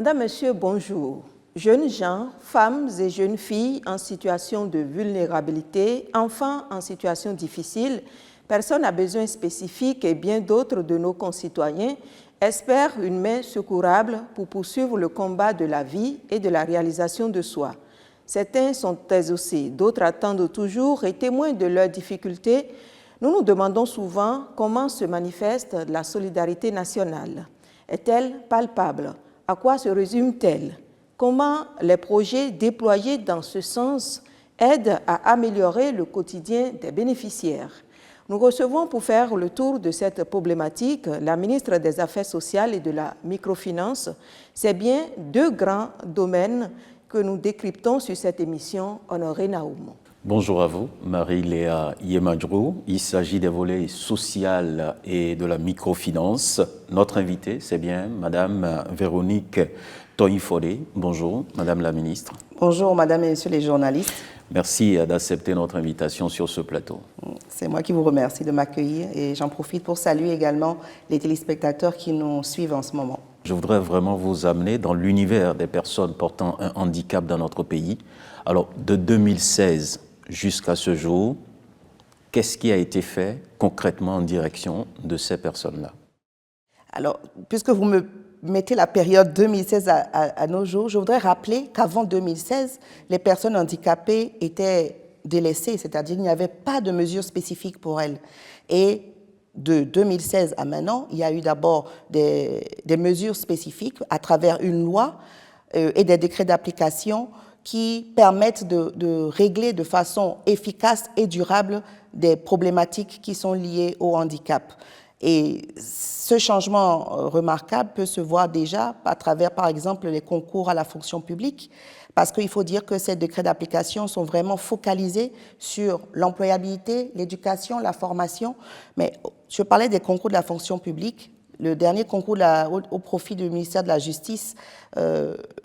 Madame, Monsieur, bonjour. Jeunes gens, femmes et jeunes filles en situation de vulnérabilité, enfants en situation difficile, personnes à besoins spécifiques et bien d'autres de nos concitoyens espèrent une main secourable pour poursuivre le combat de la vie et de la réalisation de soi. Certains sont exaucés, d'autres attendent toujours et témoins de leurs difficultés. Nous nous demandons souvent comment se manifeste la solidarité nationale. Est-elle palpable? À quoi se résume-t-elle? Comment les projets déployés dans ce sens aident à améliorer le quotidien des bénéficiaires? Nous recevons pour faire le tour de cette problématique la ministre des Affaires sociales et de la microfinance. C'est bien deux grands domaines que nous décryptons sur cette émission. Honoré Naoum. Bonjour à vous, Marie-Léa Yemadjrou. Il s'agit des volets social et de la microfinance. Notre invitée, c'est bien Madame Véronique Toïfodé. Bonjour, Madame la ministre. Bonjour, Madame et Messieurs les journalistes. Merci d'accepter notre invitation sur ce plateau. C'est moi qui vous remercie de m'accueillir et j'en profite pour saluer également les téléspectateurs qui nous suivent en ce moment. Je voudrais vraiment vous amener dans l'univers des personnes portant un handicap dans notre pays. Alors, de 2016 jusqu'à ce jour, qu'est-ce qui a été fait concrètement en direction de ces personnes-là? Alors, puisque vous me mettez la période 2016 à nos jours, je voudrais rappeler qu'avant 2016, les personnes handicapées étaient délaissées, c'est-à-dire qu'il n'y avait pas de mesures spécifiques pour elles. Et de 2016 à maintenant, il y a eu d'abord des mesures spécifiques à travers une loi et des décrets d'application qui permettent de régler de façon efficace et durable des problématiques qui sont liées au handicap. Et ce changement remarquable peut se voir déjà à travers, par exemple, les concours à la fonction publique, parce qu'il faut dire que ces décrets d'application sont vraiment focalisés sur l'employabilité, l'éducation, la formation. Mais je parlais des concours de la fonction publique. Le dernier concours au profit du ministère de la Justice,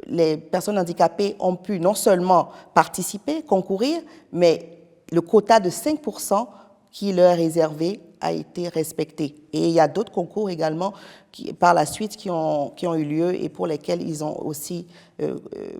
les personnes handicapées ont pu non seulement participer, concourir, mais le quota de 5% qui leur est réservé a été respecté. Et il y a d'autres concours également par la suite qui ont eu lieu et pour lesquels ils ont aussi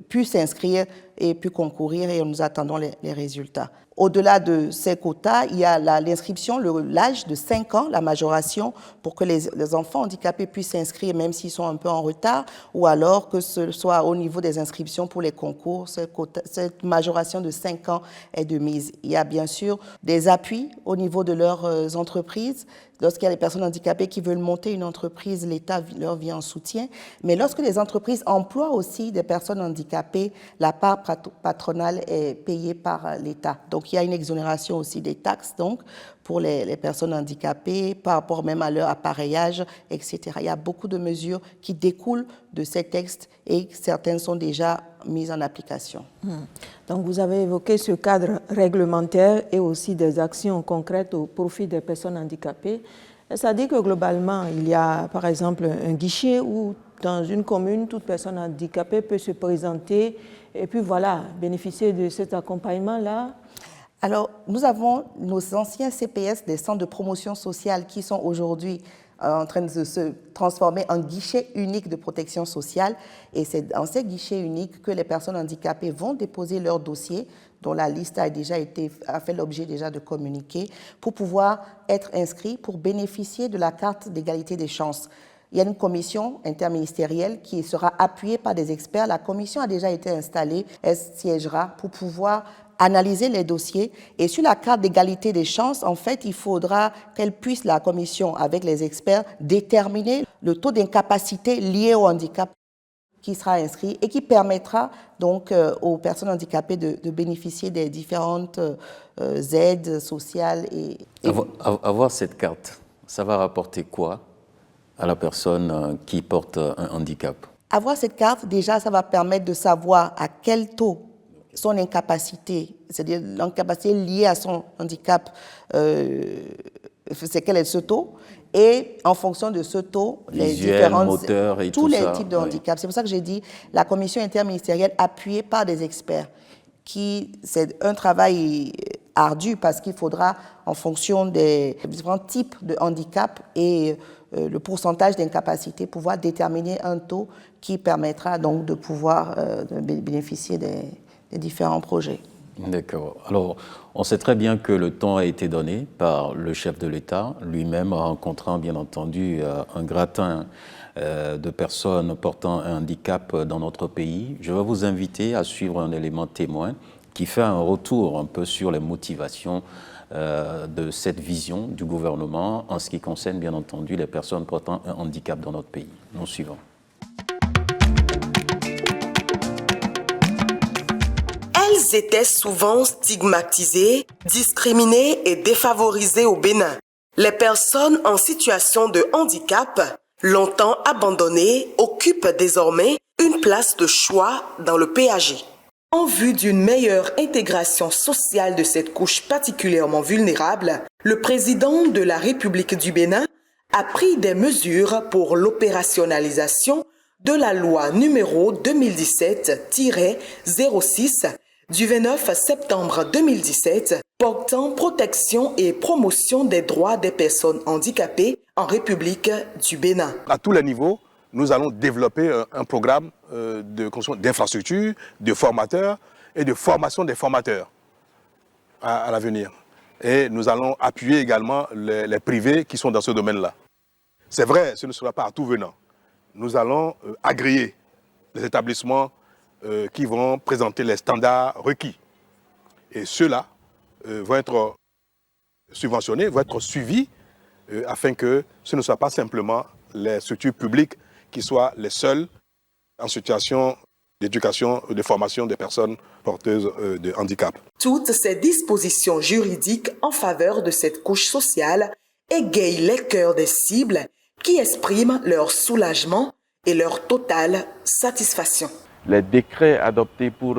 pu s'inscrire et pu concourir et nous attendons les résultats. Au-delà de ces quotas, il y a l'inscription, l'âge de 5 ans, la majoration, pour que les enfants handicapés puissent s'inscrire même s'ils sont un peu en retard, ou alors que ce soit au niveau des inscriptions pour les concours, cette majoration de 5 ans est de mise. Il y a bien sûr des appuis au niveau de leurs entreprises. Lorsqu'il y a des personnes handicapées qui veulent monter une entreprise, l'État leur vient en soutien. Mais lorsque les entreprises emploient aussi des personnes handicapées, la part patronale est payée par l'État. Donc, il y a une exonération aussi des taxes donc, pour les personnes handicapées par rapport même à leur appareillage, etc. Il y a beaucoup de mesures qui découlent de ces textes et certaines sont déjà mises en application. Donc, vous avez évoqué ce cadre réglementaire et aussi des actions concrètes au profit des personnes handicapées. Ça dit que globalement, il y a par exemple un guichet où dans une commune, toute personne handicapée peut se présenter et puis voilà, bénéficier de cet accompagnement-là. Alors, nous avons nos anciens CPS, des centres de promotion sociale, qui sont aujourd'hui en train de se transformer en guichet unique de protection sociale. Et c'est dans ces guichets uniques que les personnes handicapées vont déposer leur dossier, dont la liste a fait l'objet déjà de communiqués, pour pouvoir être inscrits, pour bénéficier de la carte d'égalité des chances. Il y a une commission interministérielle qui sera appuyée par des experts. La commission a déjà été installée, elle siégera pour pouvoir analyser les dossiers. Et sur la carte d'égalité des chances, en fait, il faudra qu'elle puisse, la commission, avec les experts, déterminer le taux d'incapacité lié au handicap qui sera inscrit et qui permettra donc aux personnes handicapées de bénéficier des différentes aides sociales. Avoir cette carte, ça va rapporter quoi à la personne qui porte un handicap? Avoir cette carte, déjà, ça va permettre de savoir à quel taux son incapacité, c'est-à-dire l'incapacité liée à son handicap, c'est quel est ce taux, et en fonction de ce taux, visuel, moteur et tous tout les ça, types de handicap. C'est pour ça que j'ai dit la commission interministérielle appuyée par des experts, c'est un travail ardu parce qu'il faudra en fonction des différents types de handicap et le pourcentage d'incapacité, pouvoir déterminer un taux qui permettra donc de pouvoir bénéficier des différents projets. D'accord. Alors, on sait très bien que le temps a été donné par le chef de l'État, lui-même rencontrant bien entendu un gratin de personnes portant un handicap dans notre pays. Je vais vous inviter à suivre un élément témoin qui fait un retour un peu sur les motivations de cette vision du gouvernement en ce qui concerne bien entendu les personnes portant un handicap dans notre pays. Nous suivons. Elles étaient souvent stigmatisées, discriminées et défavorisées au Bénin. Les personnes en situation de handicap, longtemps abandonnées, occupent désormais une place de choix dans le PAG. En vue d'une meilleure intégration sociale de cette couche particulièrement vulnérable, le président de la République du Bénin a pris des mesures pour l'opérationnalisation de la loi numéro 2017-06 du 29 septembre 2017 portant protection et promotion des droits des personnes handicapées en République du Bénin. À tous les niveaux, nous allons développer un programme d'infrastructures, de formateurs et de formation des formateurs à l'avenir. Et nous allons appuyer également les privés qui sont dans ce domaine-là. C'est vrai, ce ne sera pas à tout venant. Nous allons agréer les établissements qui vont présenter les standards requis. Et ceux-là vont être subventionnés, vont être suivis afin que ce ne soit pas simplement les structures publiques qui soient les seules en situation d'éducation ou de formation des personnes porteuses de handicap. Toutes ces dispositions juridiques en faveur de cette couche sociale égayent les cœurs des cibles qui expriment leur soulagement et leur totale satisfaction. Les décrets adoptés pour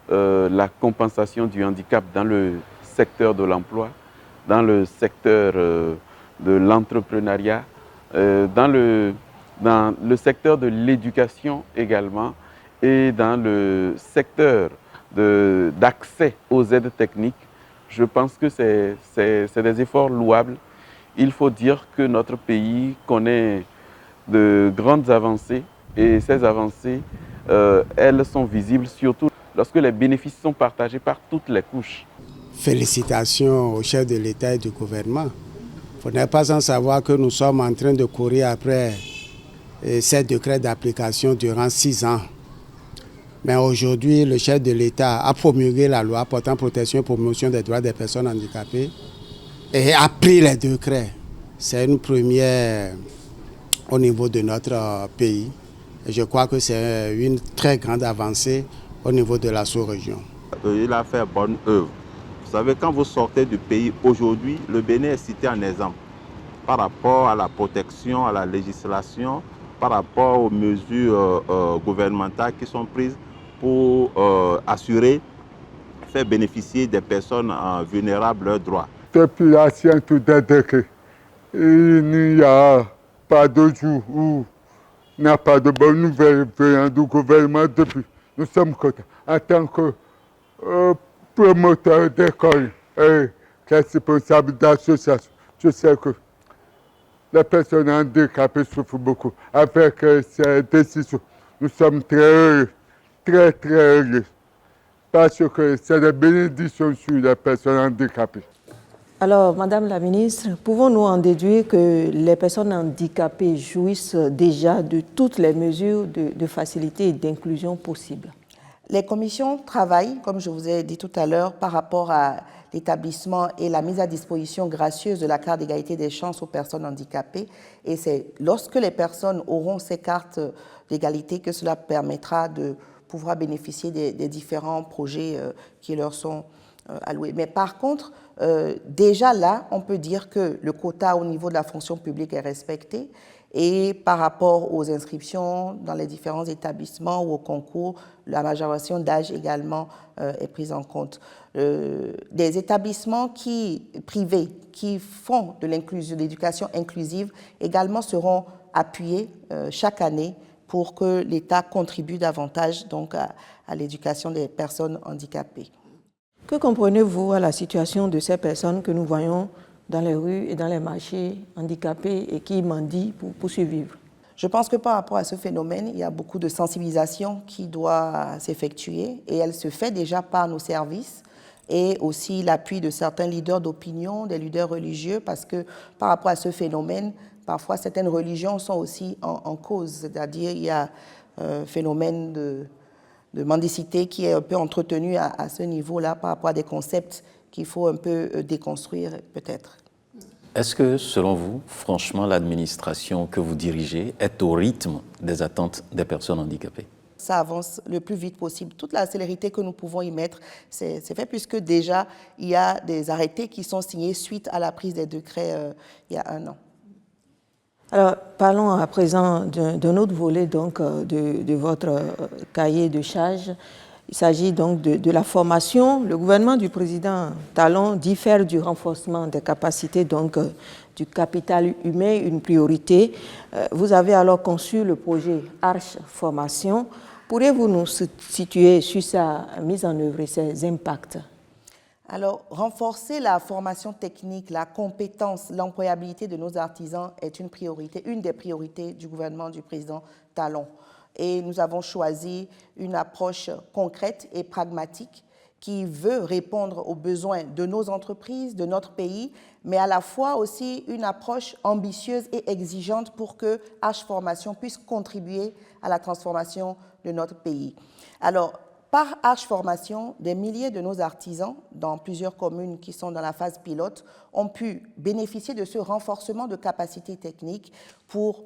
la compensation du handicap dans le secteur de l'emploi, dans le secteur de l'entrepreneuriat, dans le secteur de l'éducation également et dans le secteur d'accès aux aides techniques, je pense que c'est des efforts louables. Il faut dire que notre pays connaît de grandes avancées et ces avancées, elles sont visibles surtout lorsque les bénéfices sont partagés par toutes les couches. Félicitations au chef de l'État et du gouvernement. Vous n'êtes pas sans savoir que nous sommes en train de courir après ces décrets d'application durant 6 ans. Mais aujourd'hui, le chef de l'État a promulgué la loi portant protection et promotion des droits des personnes handicapées et a pris les décrets. C'est une première au niveau de notre pays. Et je crois que c'est une très grande avancée au niveau de la sous-région. Il a fait bonne œuvre. Vous savez, quand vous sortez du pays aujourd'hui, le Bénin est cité en exemple par rapport à la protection, à la législation, par rapport aux mesures gouvernementales qui sont prises pour assurer, faire bénéficier des personnes vulnérables leurs droits. Depuis la science des décrets, il n'y a pas de jour où il n'y a pas de bonnes nouvelles venant du gouvernement depuis. Nous sommes contents. En tant que promoteur d'école et responsable d'association, je sais que les personnes handicapées souffrent beaucoup. Avec ces décisions, nous sommes très heureux, très heureux, parce que c'est des bénédictions sur les personnes handicapées. Alors, Madame la Ministre, pouvons-nous en déduire que les personnes handicapées jouissent déjà de toutes les mesures de facilité et d'inclusion possibles? Les commissions travaillent, comme je vous ai dit tout à l'heure, par rapport à l'établissement et la mise à disposition gracieuse de la carte d'égalité des chances aux personnes handicapées. Et c'est lorsque les personnes auront ces cartes d'égalité que cela permettra de pouvoir bénéficier des différents projets qui leur sont alloués. Mais par contre, déjà là, on peut dire que le quota au niveau de la fonction publique est respecté et par rapport aux inscriptions dans les différents établissements ou au concours, la majoration d'âge également est prise en compte. Des établissements privés qui font de l'éducation inclusive également seront appuyés chaque année pour que l'État contribue davantage donc, à l'éducation des personnes handicapées. Que comprenez-vous à la situation de ces personnes que nous voyons dans les rues et dans les marchés, handicapés et qui mendient pour survivre? Je pense que par rapport à ce phénomène, il y a beaucoup de sensibilisation qui doit s'effectuer et elle se fait déjà par nos services et aussi l'appui de certains leaders d'opinion, des leaders religieux, parce que par rapport à ce phénomène, parfois certaines religions sont aussi en cause, c'est-à-dire il y a un phénomène de mendicité qui est un peu entretenu à ce niveau-là par rapport à des concepts qu'il faut un peu déconstruire peut-être. Est-ce que, selon vous, franchement, l'administration que vous dirigez est au rythme des attentes des personnes handicapées? Ça avance le plus vite possible. Toute la célérité que nous pouvons y mettre, c'est fait puisque déjà, il y a des arrêtés qui sont signés suite à la prise des décrets il y a 1 an. Alors, parlons à présent d'un autre volet donc, de votre cahier de charges. Il s'agit donc de la formation. Le gouvernement du président Talon dit faire du renforcement des capacités, donc du capital humain, une priorité. Vous avez alors conçu le projet Arche Formation. Pourriez-vous nous situer sur sa mise en œuvre et ses impacts? Alors, renforcer la formation technique, la compétence, l'employabilité de nos artisans est une priorité, une des priorités du gouvernement du président Talon. Et nous avons choisi une approche concrète et pragmatique qui veut répondre aux besoins de nos entreprises, de notre pays, mais à la fois aussi une approche ambitieuse et exigeante pour que H Formation puisse contribuer à la transformation de notre pays. Alors, par H Formation, des milliers de nos artisans dans plusieurs communes qui sont dans la phase pilote ont pu bénéficier de ce renforcement de capacités techniques pour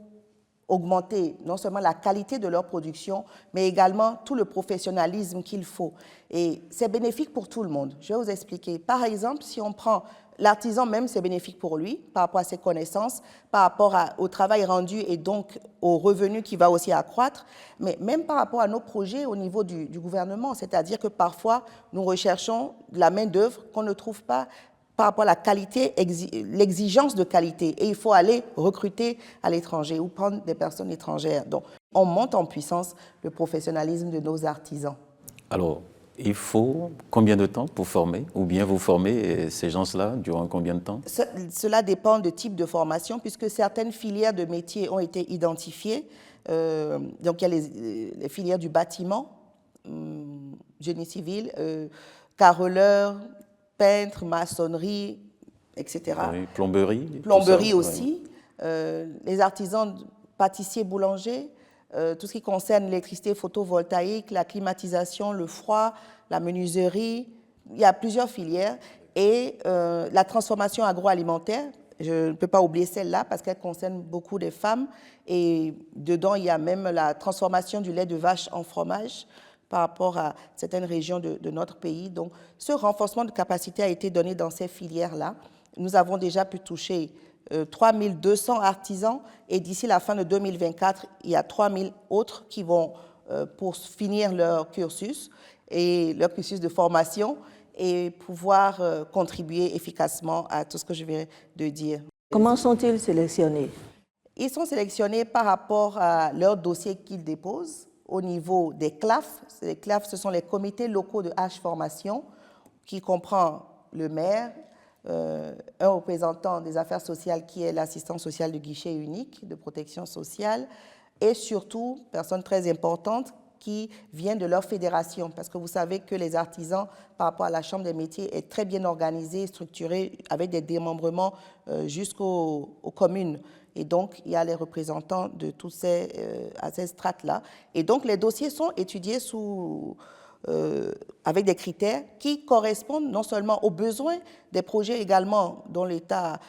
augmenter non seulement la qualité de leur production, mais également tout le professionnalisme qu'il faut. Et c'est bénéfique pour tout le monde. Je vais vous expliquer. Par exemple, si on prend l'artisan même, c'est bénéfique pour lui, par rapport à ses connaissances, par rapport au travail rendu et donc aux revenus qui va aussi accroître, mais même par rapport à nos projets au niveau du gouvernement, c'est-à-dire que parfois, nous recherchons de la main-d'œuvre qu'on ne trouve pas par rapport à la qualité, l'exigence de qualité. Et il faut aller recruter à l'étranger ou prendre des personnes étrangères. Donc, on monte en puissance le professionnalisme de nos artisans. Alors, il faut combien de temps pour former? Ou bien vous formez ces gens-là durant combien de temps? Cela dépend du type de formation, puisque certaines filières de métiers ont été identifiées. Donc, il y a les filières du bâtiment, génie civil, carreleur, peintre, maçonnerie, etc. Oui, plomberie. Plomberie aussi. Oui. Les artisans pâtissiers, boulangers, tout ce qui concerne l'électricité photovoltaïque, la climatisation, le froid, la menuiserie. Il y a plusieurs filières. Et la transformation agroalimentaire, je ne peux pas oublier celle-là parce qu'elle concerne beaucoup de femmes. Et dedans, il y a même la transformation du lait de vache en fromage par rapport à certaines régions de notre pays. Donc, ce renforcement de capacité a été donné dans ces filières-là. Nous avons déjà pu toucher 3200 artisans et d'ici la fin de 2024, il y a 3000 autres qui vont pour finir leur cursus de formation et pouvoir contribuer efficacement à tout ce que je viens de dire. Comment sont-ils sélectionnés? Ils sont sélectionnés par rapport à leur dossier qu'ils déposent au niveau des CLAF. Les CLAF, ce sont les comités locaux de H Formation, qui comprend le maire, un représentant des affaires sociales qui est l'assistant social du guichet unique de protection sociale, et surtout, personne très importante, qui vient de leur fédération, parce que vous savez que les artisans, par rapport à la Chambre des métiers, est très bien organisée, structurée, avec des démembrements jusqu'aux communes. Et donc, il y a les représentants de tous ces strates-là. Et donc, les dossiers sont étudiés avec des critères qui correspondent non seulement aux besoins des projets également dont l'État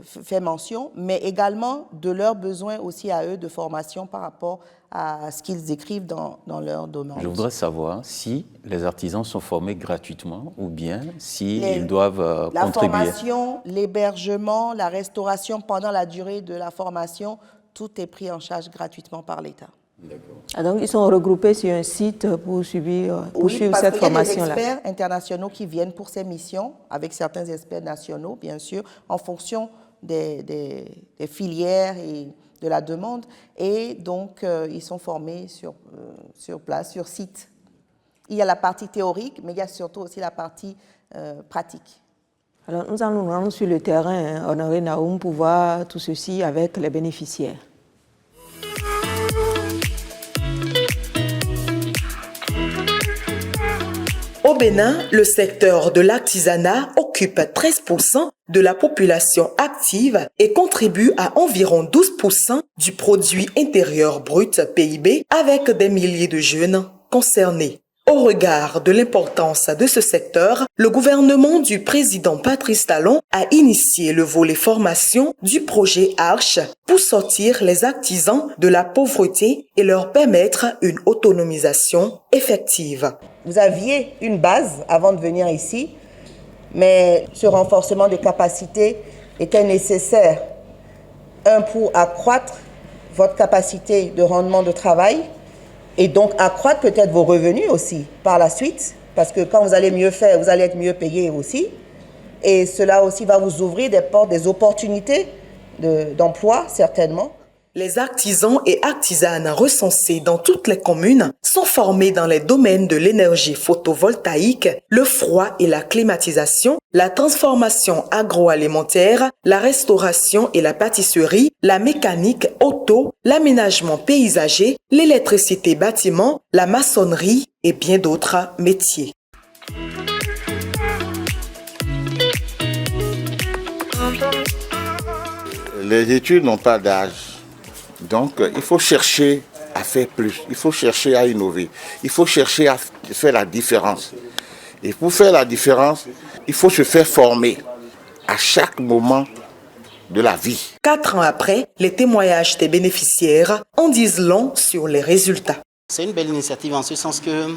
fait mention, mais également de leurs besoins aussi à eux de formation par rapport à ce qu'ils écrivent dans leur domaine. Je voudrais savoir si les artisans sont formés gratuitement ou bien s'ils doivent contribuer. La formation, l'hébergement, la restauration pendant la durée de la formation, tout est pris en charge gratuitement par l'État. Ah, donc, ils sont regroupés sur un site pour suivre cette formation-là. Il y a des experts internationaux qui viennent pour ces missions, avec certains experts nationaux, bien sûr, en fonction des filières et de la demande. Et donc, ils sont formés sur place, sur site. il y a la partie théorique, mais il y a surtout aussi la partie pratique. Alors, nous allons nous rendre sur le terrain, Honoré Naoum, pour voir tout ceci avec les bénéficiaires. Au Bénin, le secteur de l'artisanat occupe 13% de la population active et contribue à environ 12% du produit intérieur brut PIB avec des milliers de jeunes concernés. Au regard de l'importance de ce secteur, le gouvernement du président Patrice Talon a initié le volet formation du projet Arche pour sortir les artisans de la pauvreté et leur permettre une autonomisation effective. Vous aviez une base avant de venir ici, mais ce renforcement de capacité était nécessaire. Un, pour accroître votre capacité de rendement de travail et donc accroître peut-être vos revenus aussi par la suite, parce que quand vous allez mieux faire, vous allez être mieux payé aussi. Et cela aussi va vous ouvrir des portes, des opportunités d'emploi, certainement. Les artisans et artisanes recensés dans toutes les communes sont formés dans les domaines de l'énergie photovoltaïque, le froid et la climatisation, la transformation agroalimentaire, la restauration et la pâtisserie, la mécanique auto, l'aménagement paysager, l'électricité bâtiment, la maçonnerie et bien d'autres métiers. Les études n'ont pas d'âge. Donc, il faut chercher à faire plus, il faut chercher à innover, il faut chercher à faire la différence. Et pour faire la différence, il faut se faire former à chaque moment de la vie. 4 ans après, les témoignages des bénéficiaires en disent long sur les résultats. C'est une belle initiative en ce sens que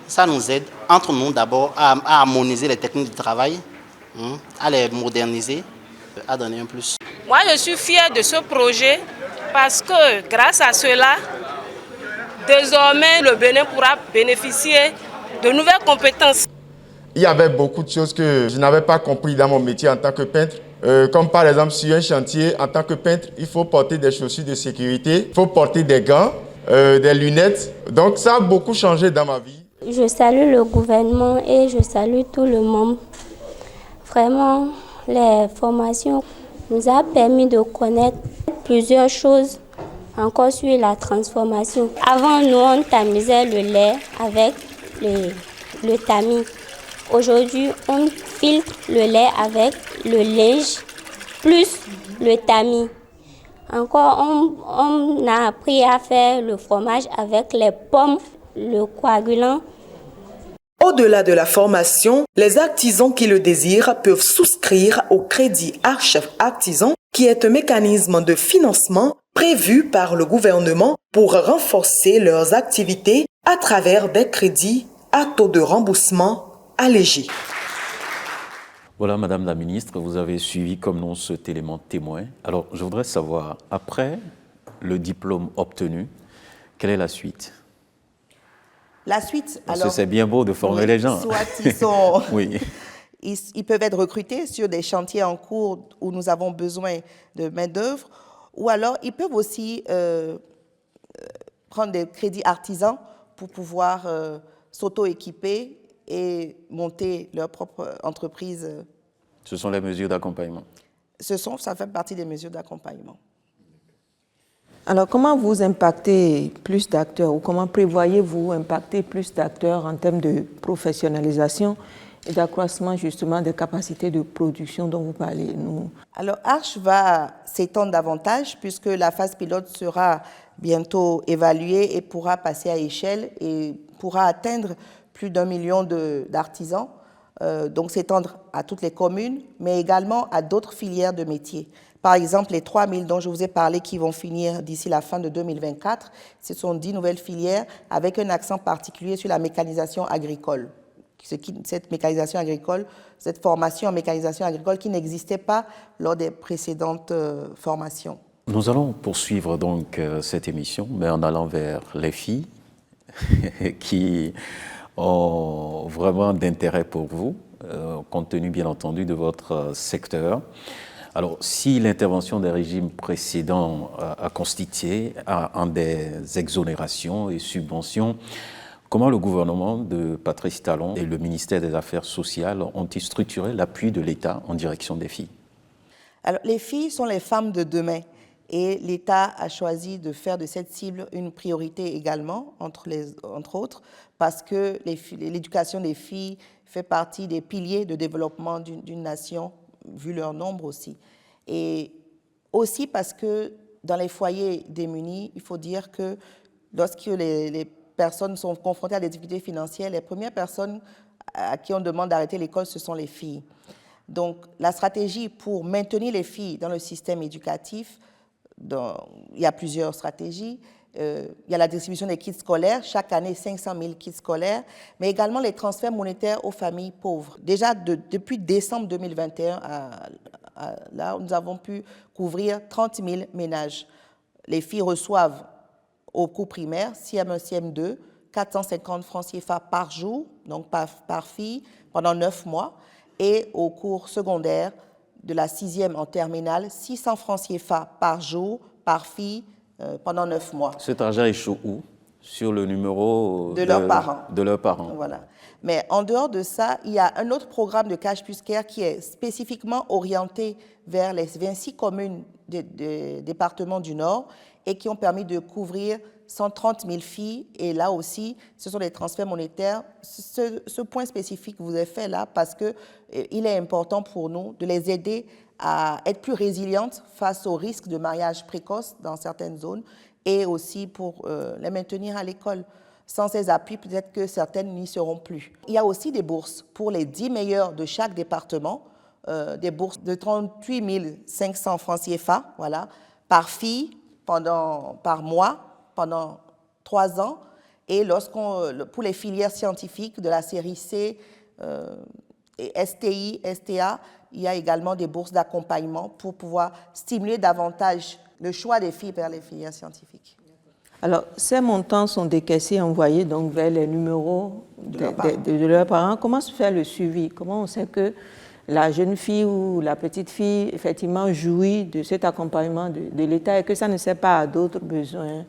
ça nous aide, entre nous d'abord, à harmoniser les techniques de travail, à les moderniser, à donner un plus. Moi, je suis fière de ce projet parce que grâce à cela, désormais, le Bénin pourra bénéficier de nouvelles compétences. Il y avait beaucoup de choses que je n'avais pas compris dans mon métier en tant que peintre. Comme par exemple, sur un chantier, en tant que peintre, il faut porter des chaussures de sécurité, il faut porter des gants, des lunettes. Donc ça a beaucoup changé dans ma vie. Je salue le gouvernement et je salue tout le monde. Vraiment, les formations nous ont permis de connaître plusieurs choses encore sur la transformation. Avant, nous, on tamisait le lait avec le tamis. Aujourd'hui, on filtre le lait avec le linge plus le tamis. Encore, on a appris à faire le fromage avec les pommes, le coagulant. Au-delà de la formation, les artisans qui le désirent peuvent souscrire au crédit Arche Artisan, qui est un mécanisme de financement prévu par le gouvernement pour renforcer leurs activités à travers des crédits à taux de remboursement allégé. Voilà, Madame la Ministre, vous avez suivi comme nous cet élément témoin. Alors, je voudrais savoir, après le diplôme obtenu, quelle est la suite ? La suite, parce que c'est bien beau de former les gens. Soit ils sont... oui. Ils peuvent être recrutés sur des chantiers en cours où nous avons besoin de main-d'œuvre, ou alors ils peuvent aussi prendre des crédits artisans pour pouvoir s'auto-équiper et monter leur propre entreprise. Ce sont les mesures d'accompagnement. Ça fait partie des mesures d'accompagnement. Alors, comment vous impactez plus d'acteurs ou comment prévoyez-vous impacter plus d'acteurs en termes de professionnalisation et d'accroissement justement des capacités de production dont vous parlez, nous? Alors, Arche va s'étendre davantage puisque la phase pilote sera bientôt évaluée et pourra passer à échelle et pourra atteindre plus d'1 million d'artisans, donc s'étendre à toutes les communes, mais également à d'autres filières de métiers. Par exemple, les 3 000 dont je vous ai parlé qui vont finir d'ici la fin de 2024, ce sont 10 nouvelles filières avec un accent particulier sur la mécanisation agricole. Cette mécanisation agricole, cette formation en mécanisation agricole qui n'existait pas lors des précédentes formations. Nous allons poursuivre donc cette émission, mais en allant vers les filles qui ont vraiment d'intérêt pour vous, compte tenu bien entendu de votre secteur. Alors, si l'intervention des régimes précédents a constitué en des exonérations et subventions Comment le gouvernement de Patrice Talon et le ministère des Affaires sociales ont-ils structuré l'appui de l'État en direction des filles? Alors, les filles sont les femmes de demain et l'État a choisi de faire de cette cible une priorité également, entre autres, parce que l'éducation des filles fait partie des piliers de développement d'une nation, vu leur nombre aussi. Et aussi parce que dans les foyers démunis, il faut dire que lorsque les personnes sont confrontées à des difficultés financières, les premières personnes à qui on demande d'arrêter l'école, ce sont les filles. Donc, la stratégie pour maintenir les filles dans le système éducatif, il y a plusieurs stratégies. Il y a la distribution des kits scolaires, chaque année 500 000 kits scolaires, mais également les transferts monétaires aux familles pauvres. Déjà, depuis décembre 2021, là, nous avons pu couvrir 30 000 ménages. Les filles reçoivent au cours primaire, CM1, CM2, 450 francs CFA par jour, donc par fille, pendant 9 mois. Et au cours secondaire, de la 6e en terminale, 600 francs CFA par jour, par fille, pendant 9 mois. Cet argent échoue où? Sur le numéro de leurs parents. De leurs parents. Voilà. Mais en dehors de ça, il y a un autre programme de Cash Plus Care qui est spécifiquement orienté vers les 26 communes des départements du Nord et qui ont permis de couvrir 130 000 filles. Et là aussi, ce sont des transferts monétaires. Ce point spécifique vous est fait là parce qu'il est important pour nous de les aider à être plus résilientes face au risque de mariage précoce dans certaines zones et aussi pour les maintenir à l'école. Sans ces appuis, peut-être que certaines n'y seront plus. Il y a aussi des bourses pour les 10 meilleurs de chaque département, des bourses de 38 500 francs CFA, voilà, par fille, par mois, pendant 3 ans. Et pour les filières scientifiques de la série C, et STI, STA, il y a également des bourses d'accompagnement pour pouvoir stimuler davantage le choix des filles vers les filières scientifiques. Alors, ces montants sont décaissés et envoyés donc vers les numéros de leurs parents. Comment se fait le suivi? Comment on sait que la jeune fille ou la petite fille, effectivement, jouit de cet accompagnement de l'État et que ça ne sert pas à d'autres besoins?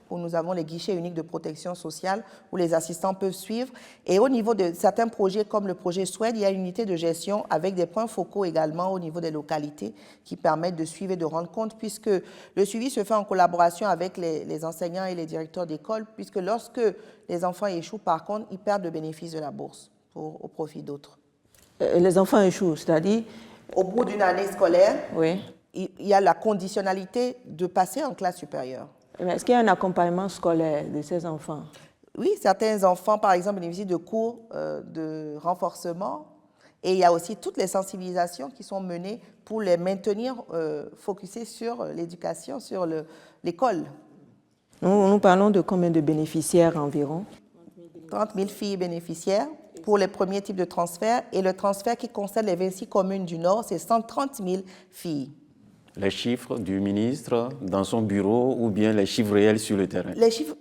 Où nous avons les guichets uniques de protection sociale où les assistants peuvent suivre. Et au niveau de certains projets comme le projet SWED, il y a une unité de gestion avec des points focaux également au niveau des localités qui permettent de suivre et de rendre compte puisque le suivi se fait en collaboration avec les enseignants et les directeurs d'école puisque lorsque les enfants échouent, par contre, ils perdent le bénéfice de la bourse au profit d'autres. Les enfants échouent, c'est-à-dire? Au bout d'une année scolaire, oui. Il y a la conditionnalité de passer en classe supérieure. Est-ce qu'il y a un accompagnement scolaire de ces enfants? Oui, certains enfants, par exemple, bénéficient de cours de renforcement et il y a aussi toutes les sensibilisations qui sont menées pour les maintenir focusés sur l'éducation, sur l'école. Nous parlons de combien de bénéficiaires environ? 30 000 filles bénéficiaires pour les premiers types de transferts et le transfert qui concerne les 26 communes du Nord, c'est 130 000 filles. Les chiffres du ministre dans son bureau ou bien les chiffres réels sur le terrain? Les chiffres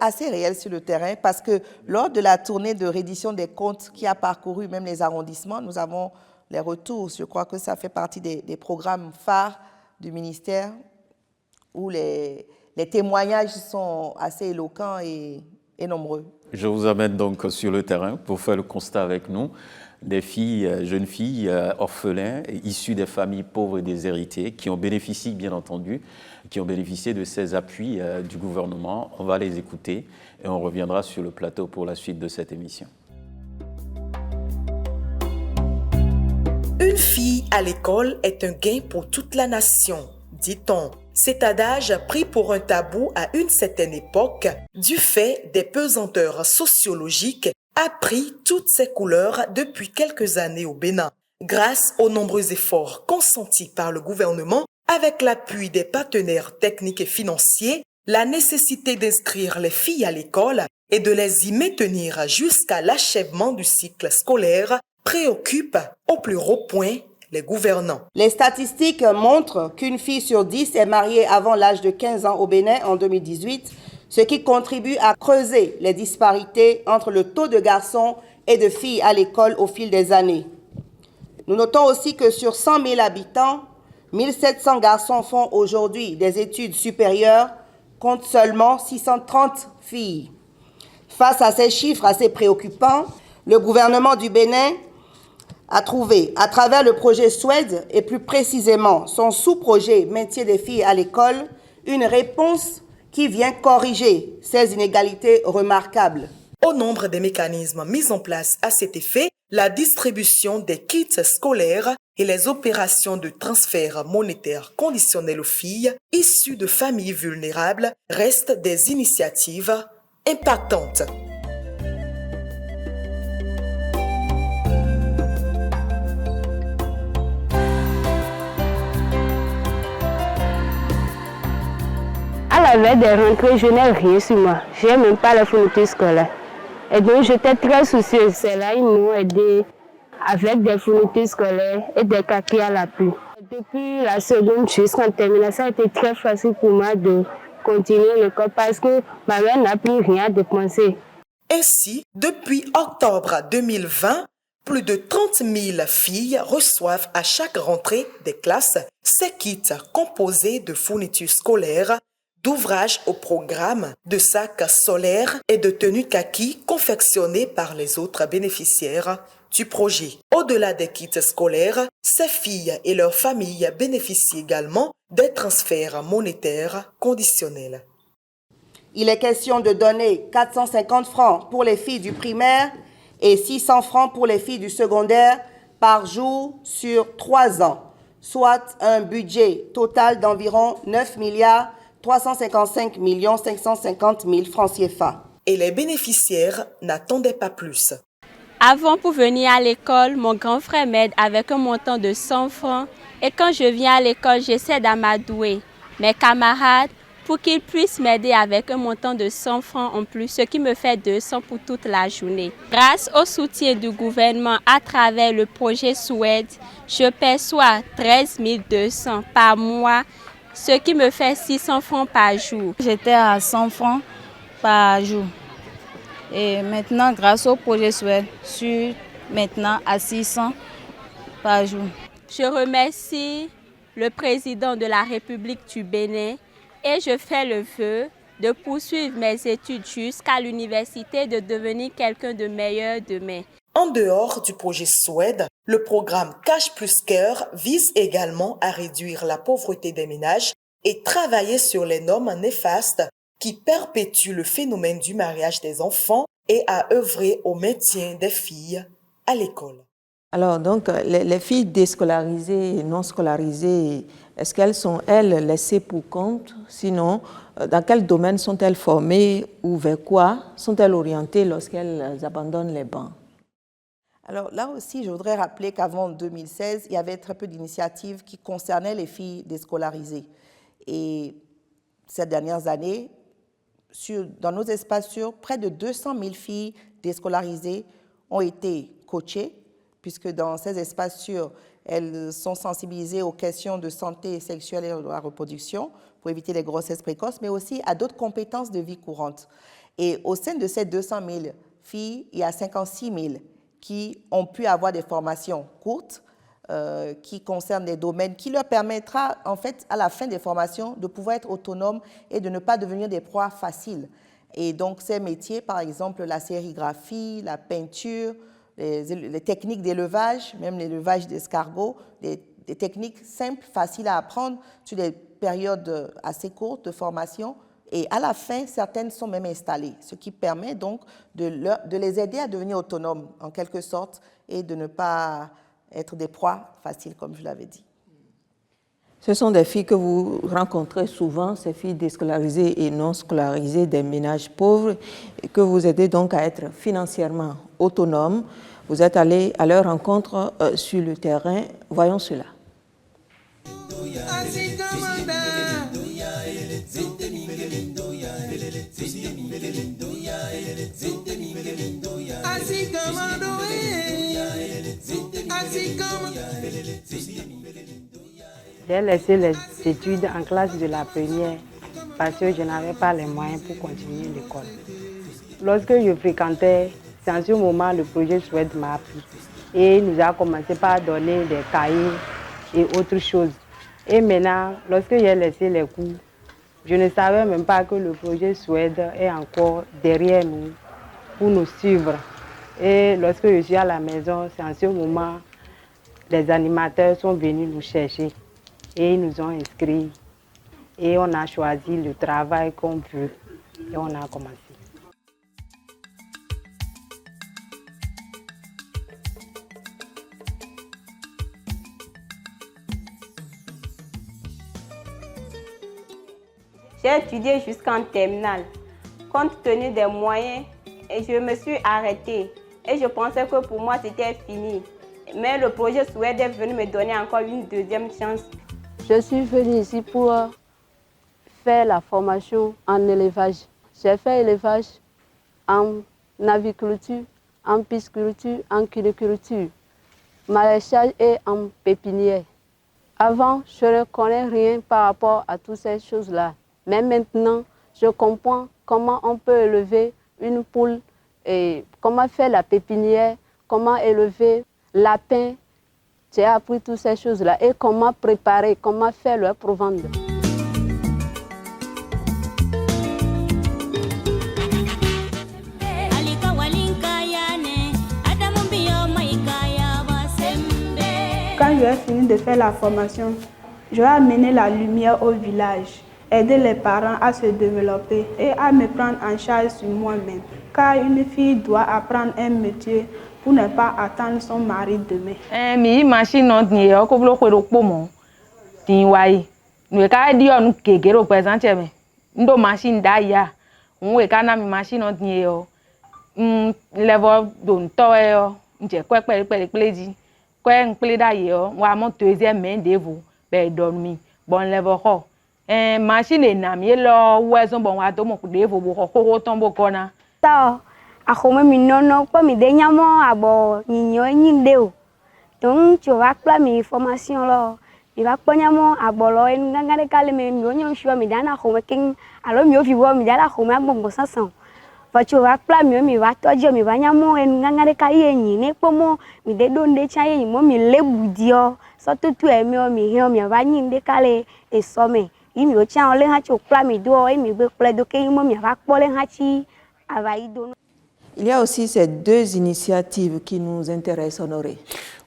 assez réels sur le terrain parce que lors de la tournée de reddition des comptes qui a parcouru même les arrondissements, nous avons les retours. Je crois que ça fait partie des programmes phares du ministère où les témoignages sont assez éloquents et nombreux. Je vous amène donc sur le terrain pour faire le constat avec nous. Des filles, jeunes filles orphelins, issues des familles pauvres et déshéritées, qui ont bénéficié, bien entendu, de ces appuis du gouvernement. On va les écouter et on reviendra sur le plateau pour la suite de cette émission. Une fille à l'école est un gain pour toute la nation, dit-on. Cet adage pris pour un tabou à une certaine époque, du fait des pesanteurs sociologiques, a pris toutes ses couleurs depuis quelques années au Bénin. Grâce aux nombreux efforts consentis par le gouvernement, avec l'appui des partenaires techniques et financiers, la nécessité d'inscrire les filles à l'école et de les y maintenir jusqu'à l'achèvement du cycle scolaire préoccupe au plus haut point les gouvernants. Les statistiques montrent qu'une fille sur 10 est mariée avant l'âge de 15 ans au Bénin en 2018, ce qui contribue à creuser les disparités entre le taux de garçons et de filles à l'école au fil des années. Nous notons aussi que sur 100 000 habitants, 1700 garçons font aujourd'hui des études supérieures, contre seulement 630 filles. Face à ces chiffres assez préoccupants, le gouvernement du Bénin a trouvé, à travers le projet SWED et plus précisément son sous-projet Maintien des filles à l'école, une réponse qui vient corriger ces inégalités remarquables. Au nombre des mécanismes mis en place à cet effet, la distribution des kits scolaires et les opérations de transfert monétaire conditionnel aux filles issues de familles vulnérables restent des initiatives impactantes. À la veille des rentrées, je n'ai rien sur moi. Je n'ai même pas la fourniture scolaire. Et donc, j'étais très soucieuse. C'est là qu'ils m'ont aidé avec des fournitures scolaires et des cahiers à l'appui. Depuis la seconde jusqu'en terminale, ça a été très facile pour moi de continuer l'école parce que ma mère n'a plus rien à dépenser. Ainsi, depuis octobre 2020, plus de 30 000 filles reçoivent à chaque rentrée des classes ces kits composés de fournitures scolaires, d'ouvrages au programme, de sacs solaires et de tenues kaki confectionnés par les autres bénéficiaires du projet. Au-delà des kits scolaires, ces filles et leurs familles bénéficient également des transferts monétaires conditionnels. Il est question de donner 450 francs pour les filles du primaire et 600 francs pour les filles du secondaire par jour sur 3 ans, soit un budget total d'environ 9 355 550 000 francs CFA. Et les bénéficiaires n'attendaient pas plus. Avant, pour venir à l'école, mon grand frère m'aide avec un montant de 100 francs. Et quand je viens à l'école, j'essaie d'amadouer mes camarades pour qu'ils puissent m'aider avec un montant de 100 francs en plus, ce qui me fait 200 pour toute la journée. Grâce au soutien du gouvernement à travers le projet SWED, je perçois 13 200 par mois, ce qui me fait 600 francs par jour. J'étais à 100 francs par jour. Et maintenant, grâce au projet SWED, je suis maintenant à 600 par jour. Je remercie le président de la République du Bénin et je fais le vœu de poursuivre mes études jusqu'à l'université, de devenir quelqu'un de meilleur demain. En dehors du projet SWED, le programme Cash plus Cœur vise également à réduire la pauvreté des ménages et travailler sur les normes néfastes qui perpétuent le phénomène du mariage des enfants et à œuvrer au maintien des filles à l'école. Alors donc, les filles déscolarisées et non scolarisées, est-ce qu'elles sont, elles, laissées pour compte? Sinon, dans quel domaine sont-elles formées ou vers quoi sont-elles orientées lorsqu'elles abandonnent les bancs? Alors là aussi, je voudrais rappeler qu'avant 2016, il y avait très peu d'initiatives qui concernaient les filles déscolarisées. Et ces dernières années, dans nos espaces sûrs, près de 200 000 filles déscolarisées ont été coachées, puisque dans ces espaces sûrs, elles sont sensibilisées aux questions de santé sexuelle et de la reproduction pour éviter les grossesses précoces, mais aussi à d'autres compétences de vie courante. Et au sein de ces 200 000 filles, il y a 56 000 qui ont pu avoir des formations courtes, qui concernent des domaines qui leur permettra, en fait, à la fin des formations, de pouvoir être autonomes et de ne pas devenir des proies faciles. Et donc, ces métiers, par exemple, la sérigraphie, la peinture, les techniques d'élevage, même l'élevage d'escargots, des techniques simples, faciles à apprendre sur des périodes assez courtes de formation. Et à la fin, certaines sont même installées, ce qui permet donc de les aider à devenir autonomes, en quelque sorte, et de ne pas être des proies faciles, comme je l'avais dit. Ce sont des filles que vous rencontrez souvent, ces filles déscolarisées et non scolarisées des ménages pauvres, et que vous aidez donc à être financièrement autonomes. Vous êtes allé à leur rencontre sur le terrain. Voyons cela. J'ai laissé les études en classe de la première parce que je n'avais pas les moyens pour continuer l'école. Lorsque je fréquentais, c'est en ce moment le projet SWED m'a appris. Et il nous a commencé par donner des cahiers et autres choses. Et maintenant, lorsque j'ai laissé les cours, je ne savais même pas que le projet SWED est encore derrière nous pour nous suivre. Et lorsque je suis à la maison, c'est en ce moment les animateurs sont venus nous chercher et ils nous ont inscrits. Et on a choisi le travail qu'on veut et on a commencé. J'ai étudié jusqu'en terminale. Compte tenu des moyens, et je me suis arrêtée. Et je pensais que pour moi, c'était fini. Mais le projet Swed est venu me donner encore une deuxième chance. Je suis venue ici pour faire la formation en élevage. J'ai fait élevage en aviculture, en pisciculture, en culture, maraîchage et en pépinière. Avant, je ne connais rien par rapport à toutes ces choses-là. Mais maintenant, je comprends comment on peut élever une poule, et comment faire la pépinière, comment élever lapin. J'ai appris toutes ces choses-là et comment préparer, comment faire leur provende. Quand j'aurai fini de faire la formation, je vais amener la lumière au village, aider les parents à se développer et à me prendre en charge sur moi-même. Car une fille doit apprendre un métier pour ne pas attendre son mari demain. Mi machine non ni o ko blo ko ro pomo. Tin wai. Nu ka di onu kegero present me. Ndo machine da ya. Nwe ka na mi machine non ni o. Level don to e o. Nje kwe pleji. Kwe nple da ye o. Wa mo deuxième main devu be don mi. Bon level ho. Machine na mi lo wezo bon wa do mo ku devu bo ko tombo kona. Ta akome mi nono pa mi de nyamo abo nyinyo nyinde o. Donc tu vas pas mi formation là. Mi va pas nyamo abo lo en ngangare kale mi onyo shwa mi dana akome king alo mi o fi wo mi dala akome agbongo sansan. Fa tu vas pas mi va toje mi va nyamo en ngangare ka yin ne pomo mi de donde cha yin mo mi lebudio. So tutu e mi o mi he o mi va nyinde kale e so me. I mi o cha o le ha chu pla mi do e mi gbe ple do ke mo mi va po le ha chi. Il y a aussi ces deux initiatives qui nous intéressent, Honoré.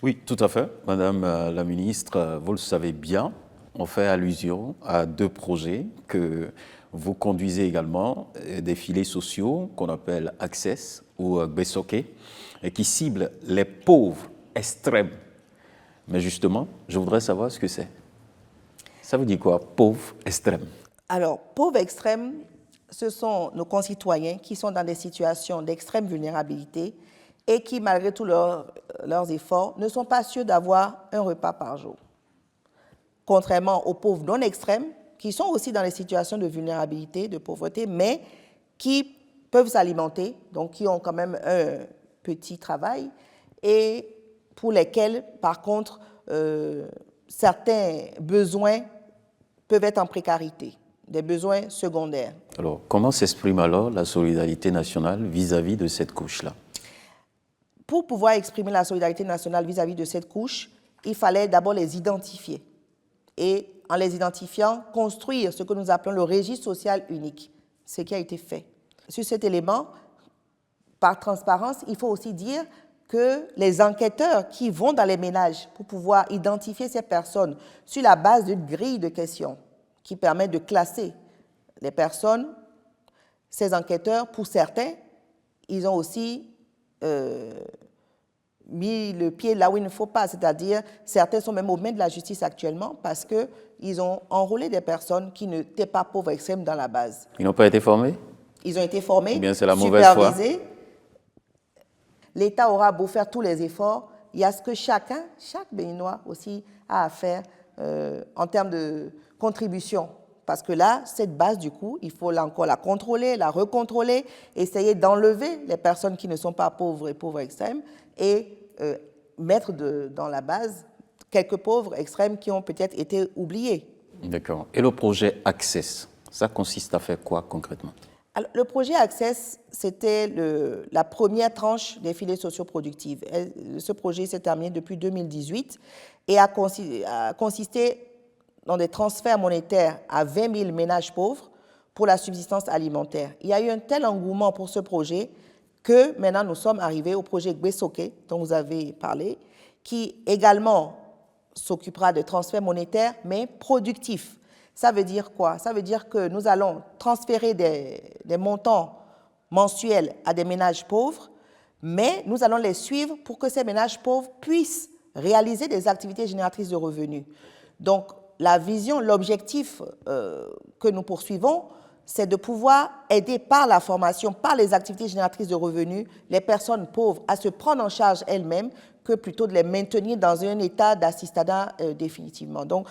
Oui, tout à fait. Madame la ministre, vous le savez bien, on fait allusion à deux projets que vous conduisez également, des filets sociaux qu'on appelle Access ou Besoké, et qui ciblent les pauvres extrêmes. Mais justement, je voudrais savoir ce que c'est. Ça veut dire quoi, pauvre extrême? Alors, pauvre extrême, ce sont nos concitoyens qui sont dans des situations d'extrême vulnérabilité et qui, malgré tous leurs efforts, ne sont pas sûrs d'avoir un repas par jour. Contrairement aux pauvres non extrêmes, qui sont aussi dans des situations de vulnérabilité, de pauvreté, mais qui peuvent s'alimenter, donc qui ont quand même un petit travail, et pour lesquels, par contre, certains besoins peuvent être en précarité, des besoins secondaires. Alors, comment s'exprime alors la solidarité nationale vis-à-vis de cette couche-là? Pour pouvoir exprimer la solidarité nationale vis-à-vis de cette couche, il fallait d'abord les identifier. Et en les identifiant, construire ce que nous appelons le registre social unique, ce qui a été fait. Sur cet élément, par transparence, il faut aussi dire que les enquêteurs qui vont dans les ménages pour pouvoir identifier ces personnes sur la base d'une grille de questions qui permet de classer les personnes, ces enquêteurs, pour certains, ils ont aussi mis le pied là où il ne faut pas, c'est-à-dire certains sont même aux mains de la justice actuellement parce qu'ils ont enrôlé des personnes qui n'étaient pas pauvres extrêmes dans la base. Ils n'ont pas été formés? Ils ont été formés, ou bien c'est la mauvaise supervisés. L'État aura beau faire tous les efforts, il y a ce que chaque Béninois aussi a à faire en termes de contribution. Parce que là, cette base, du coup, il faut là encore la contrôler, la recontrôler, essayer d'enlever les personnes qui ne sont pas pauvres et pauvres extrêmes et mettre dans la base quelques pauvres extrêmes qui ont peut-être été oubliés. D'accord. Et le projet Access, ça consiste à faire quoi concrètement? Alors, le projet Access, c'était la première tranche des filets socioproductifs. Ce projet s'est terminé depuis 2018 et a consisté dans des transferts monétaires à 20 000 ménages pauvres pour la subsistance alimentaire. Il y a eu un tel engouement pour ce projet que maintenant nous sommes arrivés au projet Gbesoke, dont vous avez parlé, qui également s'occupera de transferts monétaires, mais productifs. Ça veut dire quoi? Ça veut dire que nous allons transférer des montants mensuels à des ménages pauvres, mais nous allons les suivre pour que ces ménages pauvres puissent réaliser des activités génératrices de revenus. Donc, la vision, l'objectif que nous poursuivons, c'est de pouvoir aider par la formation, par les activités génératrices de revenus, les personnes pauvres à se prendre en charge elles-mêmes que plutôt de les maintenir dans un état d'assistanat définitivement. Donc,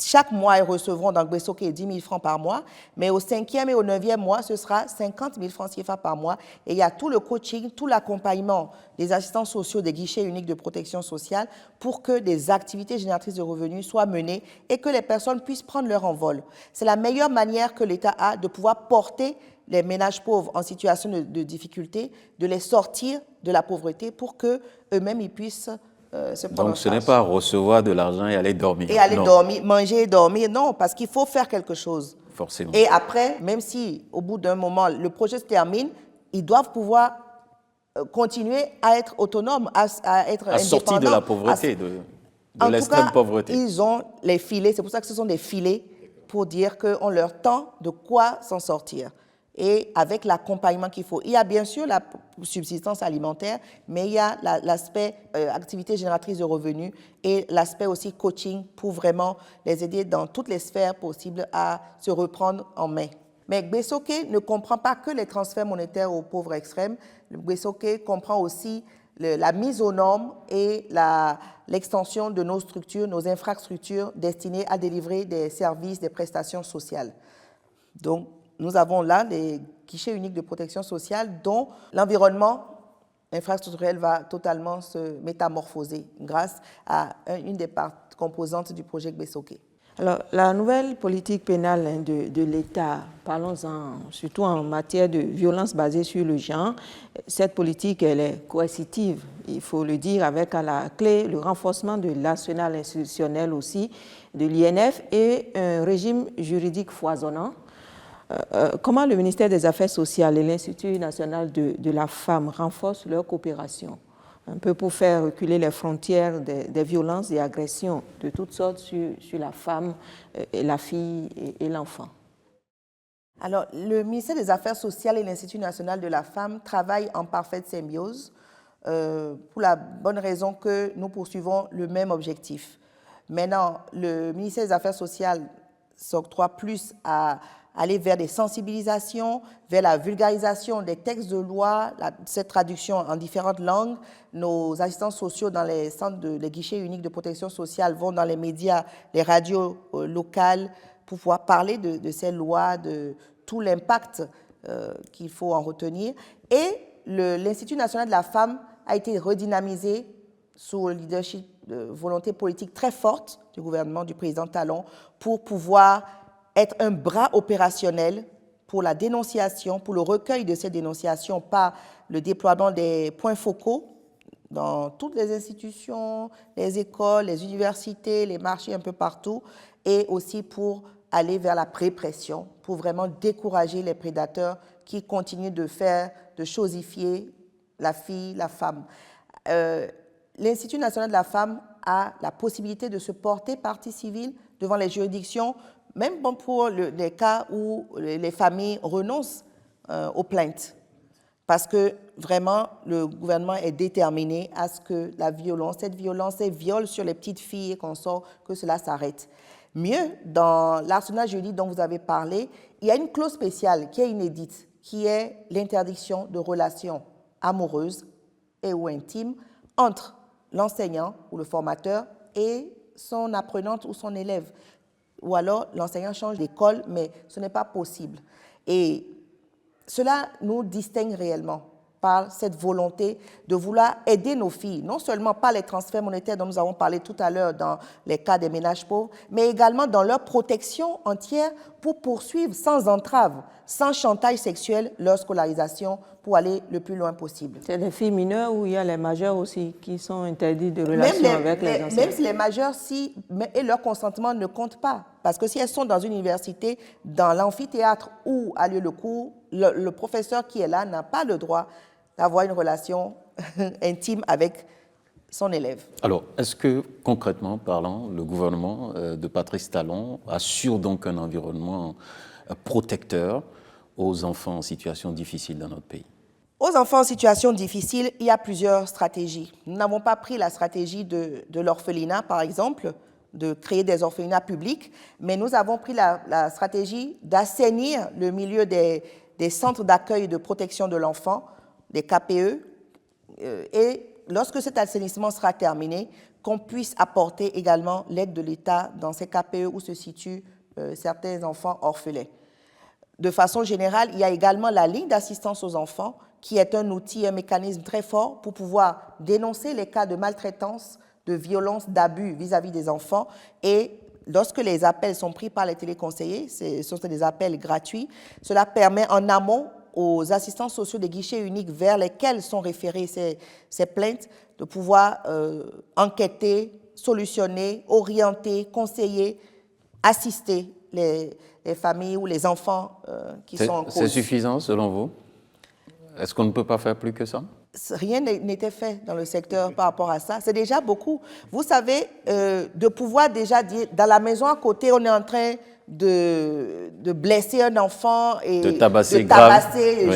chaque mois, ils recevront dans Gbesoke 10 000 francs par mois, mais au 5e et au 9e mois, ce sera 50 000 francs CFA par mois. Et il y a tout le coaching, tout l'accompagnement des assistants sociaux des guichets uniques de protection sociale pour que des activités génératrices de revenus soient menées et que les personnes puissent prendre leur envol. C'est la meilleure manière que l'État a de pouvoir porter les ménages pauvres en situation de difficulté, de les sortir de la pauvreté pour qu'eux-mêmes ils puissent se prendre en charge. Donc ce n'est pas recevoir de l'argent et aller dormir. Et aller dormir, manger et dormir, non, parce qu'il faut faire quelque chose. Forcément. Et après, même si au bout d'un moment le projet se termine, ils doivent pouvoir continuer à être autonomes, à être indépendants. À sortir de la pauvreté, de l'extrême pauvreté. Ils ont les filets, c'est pour ça que ce sont des filets pour dire qu'on leur tend de quoi s'en sortir. Et avec l'accompagnement qu'il faut. Il y a bien sûr la subsistance alimentaire, mais il y a l'aspect activité génératrice de revenus et l'aspect aussi coaching pour vraiment les aider dans toutes les sphères possibles à se reprendre en main. Mais Gbesoke ne comprend pas que les transferts monétaires aux pauvres extrêmes. Le Gbesoke comprend aussi la mise aux normes et l'extension de nos structures, nos infrastructures destinées à délivrer des services, des prestations sociales. Donc, nous avons là des guichets uniques de protection sociale dont l'environnement infrastructurel va totalement se métamorphoser grâce à une des composantes du projet Gbesoke. Alors, la nouvelle politique pénale de l'État, parlons-en surtout en matière de violence basée sur le genre, cette politique, elle est coercitive, il faut le dire, avec à la clé le renforcement de l'arsenal institutionnel aussi, de l'INF et un régime juridique foisonnant. Comment le ministère des Affaires sociales et l'Institut national de la femme renforcent leur coopération, un peu pour faire reculer les frontières des violences et agressions de toutes sortes sur la femme, et la fille et l'enfant? Alors, le ministère des Affaires sociales et l'Institut national de la femme travaillent en parfaite symbiose pour la bonne raison que nous poursuivons le même objectif. Maintenant, le ministère des Affaires sociales s'octroie plus à aller vers des sensibilisations, vers la vulgarisation des textes de loi, cette traduction en différentes langues. Nos assistants sociaux dans les centres les guichets uniques de protection sociale vont dans les médias, les radios locales pour pouvoir parler de ces lois, de tout l'impact qu'il faut en retenir. Et l'Institut national de la femme a été redynamisé sous le leadership de volonté politique très forte du gouvernement du président Talon pour pouvoir être un bras opérationnel pour la dénonciation, pour le recueil de ces dénonciations par le déploiement des points focaux dans toutes les institutions, les écoles, les universités, les marchés un peu partout, et aussi pour aller vers la répression, pour vraiment décourager les prédateurs qui continuent de chosifier la fille, la femme. L'Institut national de la femme a la possibilité de se porter partie civile devant les juridictions, même pour les cas où les familles renoncent aux plaintes. Parce que vraiment, le gouvernement est déterminé à ce que cette violence, ces viols sur les petites filles et consorts, que cela s'arrête. Mieux, dans l'arsenal juridique dont vous avez parlé, il y a une clause spéciale qui est inédite, qui est l'interdiction de relations amoureuses et ou intimes entre l'enseignant ou le formateur et son apprenante ou son élève. Ou alors l'enseignant change d'école, mais ce n'est pas possible. Et cela nous distingue réellement par cette volonté de vouloir aider nos filles, non seulement par les transferts monétaires dont nous avons parlé tout à l'heure dans les cas des ménages pauvres, mais également dans leur protection entière pour poursuivre sans entrave, sans chantage sexuel, leur scolarisation pour aller le plus loin possible. C'est les filles mineures ou il y a les majeurs aussi qui sont interdits de relation avec les enseignants? Même si les majeurs, et leur consentement ne compte pas. Parce que si elles sont dans une université, dans l'amphithéâtre où a lieu le cours, le professeur qui est là n'a pas le droit d'avoir une relation intime avec son élève. Alors, est-ce que, concrètement parlant, le gouvernement de Patrice Talon assure donc un environnement protecteur aux enfants en situation difficile dans notre pays? Aux enfants en situation difficile, il y a plusieurs stratégies. Nous n'avons pas pris la stratégie de l'orphelinat, par exemple, de créer des orphelinats publics, mais nous avons pris la stratégie d'assainir le milieu des centres d'accueil et de protection de l'enfant, des KPE, et lorsque cet assainissement sera terminé, qu'on puisse apporter également l'aide de l'État dans ces KPE où se situent certains enfants orphelins. De façon générale, il y a également la ligne d'assistance aux enfants, qui est un outil, un mécanisme très fort pour pouvoir dénoncer les cas de maltraitance, de violence, d'abus vis-à-vis des enfants. Et lorsque les appels sont pris par les téléconseillers, ce sont des appels gratuits, cela permet en amont aux assistants sociaux des guichets uniques vers lesquels sont référées ces plaintes de pouvoir enquêter, solutionner, orienter, conseiller, assister les familles ou les enfants qui sont en cause. C'est suffisant selon vous? Est-ce qu'on ne peut pas faire plus que ça? Rien n'était fait dans le secteur par rapport à ça. C'est déjà beaucoup. Vous savez, de pouvoir déjà dire, dans la maison à côté, on est en train de blesser un enfant et de tabasser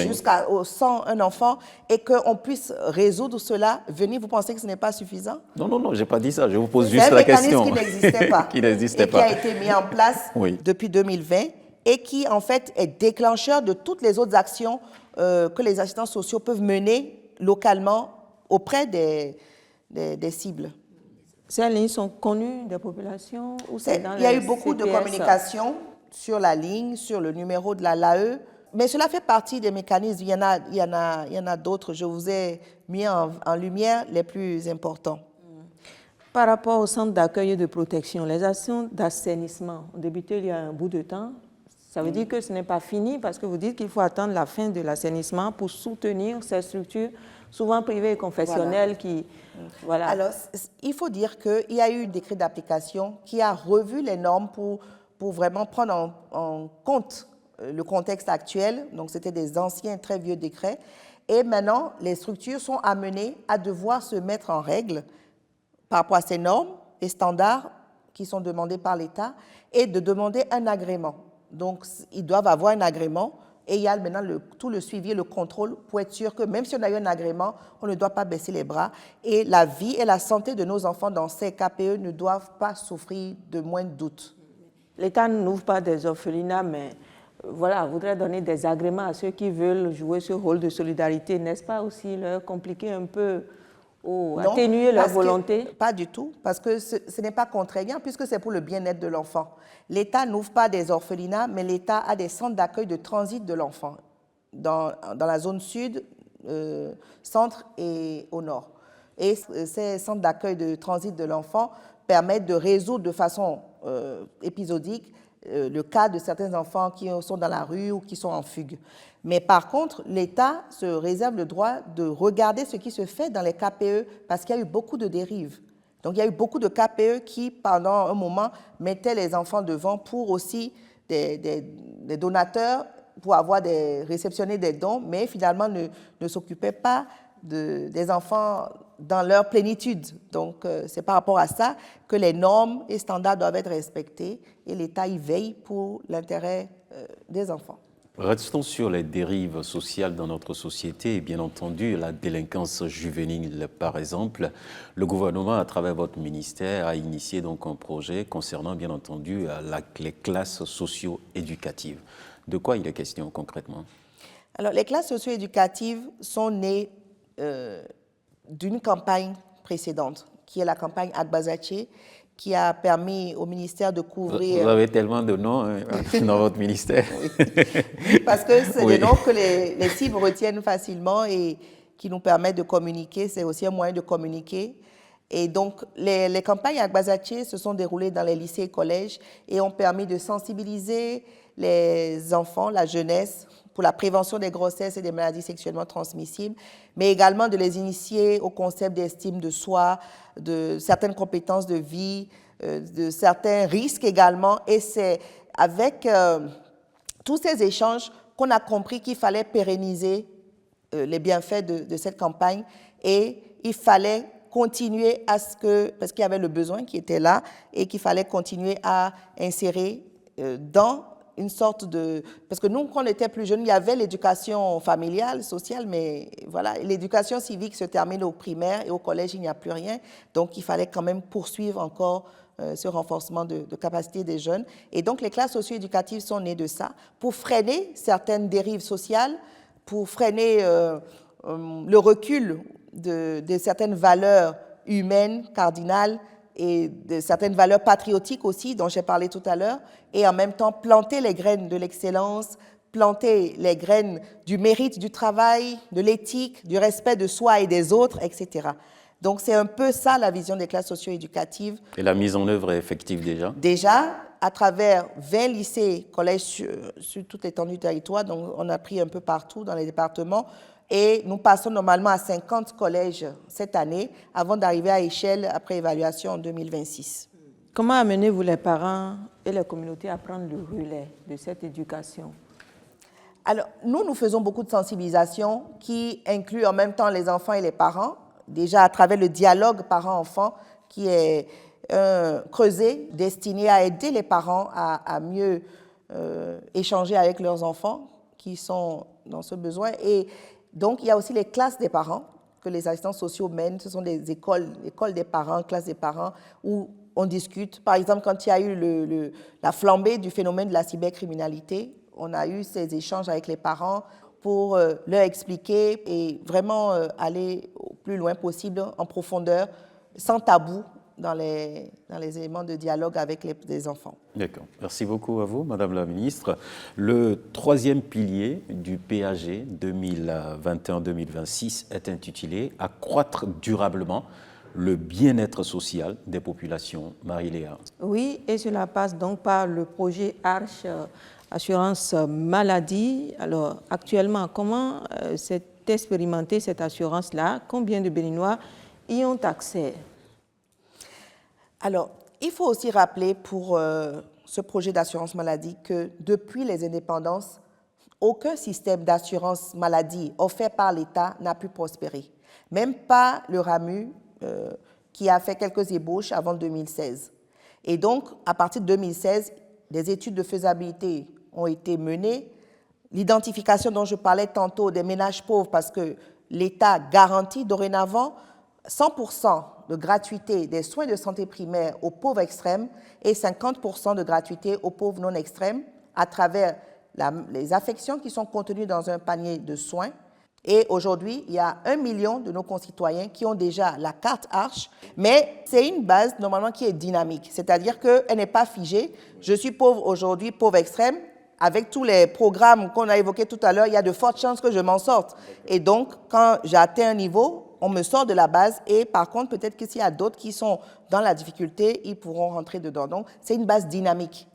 jusqu'au sang un enfant et qu'on puisse résoudre cela. Venez, vous pensez que ce n'est pas suffisant? Non, je n'ai pas dit ça. Je vous pose juste la question. C'est un mécanisme qui n'existait pas. Qui n'existait pas. Qui a été mis en place depuis 2020 et qui, en fait, est déclencheur de toutes les autres actions que les assistants sociaux peuvent mener localement auprès des cibles. Ces lignes sont connues des populations ou c'est dans Il y a les eu beaucoup de CPS? communication sur la ligne, sur le numéro de l'AE, mais cela fait partie des mécanismes. Il y en a d'autres. Je vous ai mis en lumière les plus importants. Par rapport au centre d'accueil et de protection, les actions d'assainissement ont débuté il y a un bout de temps. Ça veut dire que ce n'est pas fini parce que vous dites qu'il faut attendre la fin de l'assainissement pour soutenir ces structures, souvent privées et confessionnelles qui... Voilà. Alors, il faut dire qu'il y a eu un décret d'application qui a revu les normes pour vraiment prendre en compte le contexte actuel. Donc, c'était des anciens, très vieux décrets. Et maintenant, les structures sont amenées à devoir se mettre en règle par rapport à ces normes et standards qui sont demandés par l'État et de demander un agrément. Donc, ils doivent avoir un agrément et il y a maintenant tout le suivi et le contrôle pour être sûr que même si on a eu un agrément, on ne doit pas baisser les bras. Et la vie et la santé de nos enfants dans ces KPE ne doivent pas souffrir de moindre doute. L'État n'ouvre pas des orphelinats, mais voilà, voudrait donner des agréments à ceux qui veulent jouer ce rôle de solidarité. N'est-ce pas aussi leur compliquer un peu ou atténuer leur volonté? Pas du tout, parce que ce n'est pas contraignant puisque c'est pour le bien-être de l'enfant. L'État n'ouvre pas des orphelinats, mais l'État a des centres d'accueil de transit de l'enfant dans la zone sud, centre et au nord. Et ces centres d'accueil de transit de l'enfant permettent de résoudre de façon épisodique le cas de certains enfants qui sont dans la rue ou qui sont en fugue. Mais par contre, l'État se réserve le droit de regarder ce qui se fait dans les KPE parce qu'il y a eu beaucoup de dérives. Donc, il y a eu beaucoup de KPE qui, pendant un moment, mettaient les enfants devant pour aussi des donateurs, pour réceptionner des dons, mais finalement ne s'occupaient pas des enfants dans leur plénitude. Donc, c'est par rapport à ça que les normes et standards doivent être respectés et l'État y veille pour l'intérêt des enfants. Restons sur les dérives sociales dans notre société et bien entendu la délinquance juvénile par exemple. Le gouvernement, à travers votre ministère, a initié donc un projet concernant bien entendu les classes socio-éducatives. De quoi il est question concrètement? Alors, les classes socio-éducatives sont nées d'une campagne précédente, qui est la campagne Agbazaché, qui a permis au ministère de couvrir... Vous avez tellement de noms dans votre ministère. Oui. Parce que c'est des noms que les cibles retiennent facilement et qui nous permettent de communiquer. C'est aussi un moyen de communiquer. Et donc, les campagnes Agbazaché se sont déroulées dans les lycées et collèges et ont permis de sensibiliser les enfants, la jeunesse, pour la prévention des grossesses et des maladies sexuellement transmissibles, mais également de les initier au concept d'estime de soi, de certaines compétences de vie, de certains risques également. Et c'est avec tous ces échanges qu'on a compris qu'il fallait pérenniser les bienfaits de cette campagne et il fallait continuer à ce que, parce qu'il y avait le besoin qui était là et qu'il fallait continuer à insérer dans une sorte de... Parce que nous, quand on était plus jeunes, il y avait l'éducation familiale, sociale, mais voilà, l'éducation civique se termine au primaire et au collège, il n'y a plus rien. Donc, il fallait quand même poursuivre encore ce renforcement de capacité des jeunes. Et donc, les classes socio-éducatives sont nées de ça pour freiner certaines dérives sociales, pour freiner le recul de certaines valeurs humaines, cardinales, et de certaines valeurs patriotiques aussi, dont j'ai parlé tout à l'heure, et en même temps planter les graines de l'excellence, planter les graines du mérite du travail, de l'éthique, du respect de soi et des autres, etc. Donc c'est un peu ça la vision des classes socio-éducatives. Et la mise en œuvre est effective déjà? Déjà, à travers 20 lycées, collèges sur toute l'étendue du territoire, donc on a pris un peu partout dans les départements, et nous passons normalement à 50 collèges cette année, avant d'arriver à échelle après évaluation en 2026. Comment amenez-vous les parents et les communautés à prendre le relais de cette éducation? Alors, nous faisons beaucoup de sensibilisation qui inclut en même temps les enfants et les parents, déjà à travers le dialogue parents-enfants, qui est creusé, destiné à aider les parents à mieux échanger avec leurs enfants qui sont dans ce besoin. Et donc, il y a aussi les classes des parents que les assistants sociaux mènent. Ce sont des écoles des parents, classes des parents, où on discute. Par exemple, quand il y a eu la flambée du phénomène de la cybercriminalité, on a eu ces échanges avec les parents pour leur expliquer et vraiment aller au plus loin possible, en profondeur, sans tabou, dans les éléments de dialogue avec les enfants. D'accord. Merci beaucoup à vous, Madame la Ministre. Le troisième pilier du PAG 2021-2026 est intitulé « Accroître durablement le bien-être social des populations ». Marie-Léa. Oui, et cela passe donc par le projet Arche Assurance Maladie. Alors, actuellement, comment s'est expérimentée cette assurance-là? Combien de Béninois y ont accès? Alors, il faut aussi rappeler pour ce projet d'assurance maladie que depuis les indépendances, aucun système d'assurance maladie offert par l'État n'a pu prospérer. Même pas le RAMU qui a fait quelques ébauches avant 2016. Et donc, à partir de 2016, des études de faisabilité ont été menées. L'identification dont je parlais tantôt des ménages pauvres, parce que l'État garantit dorénavant 100% de gratuité des soins de santé primaires aux pauvres extrêmes et 50% de gratuité aux pauvres non extrêmes à travers les affections qui sont contenues dans un panier de soins. Et aujourd'hui, il y a 1 million de nos concitoyens qui ont déjà la carte Arche, mais c'est une base normalement qui est dynamique, c'est-à-dire qu'elle n'est pas figée. Je suis pauvre aujourd'hui, pauvre extrême. Avec tous les programmes qu'on a évoqués tout à l'heure, il y a de fortes chances que je m'en sorte. Et donc, quand j'ai atteint un niveau, on me sort de la base et par contre, peut-être que s'il y a d'autres qui sont dans la difficulté, ils pourront rentrer dedans. Donc, c'est une base dynamique.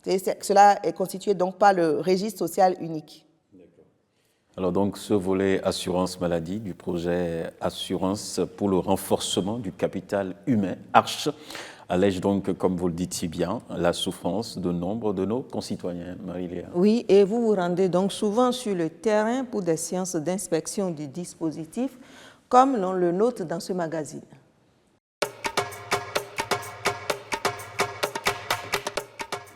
Cela est constitué donc par le registre social unique. Alors donc, ce volet assurance maladie du projet Assurance pour le renforcement du capital humain, Arche, allège donc, comme vous le dites si bien, la souffrance de nombre de nos concitoyens. Marie-Léa. Oui, et vous vous rendez donc souvent sur le terrain pour des séances d'inspection du dispositif, comme l'on le note dans ce magazine.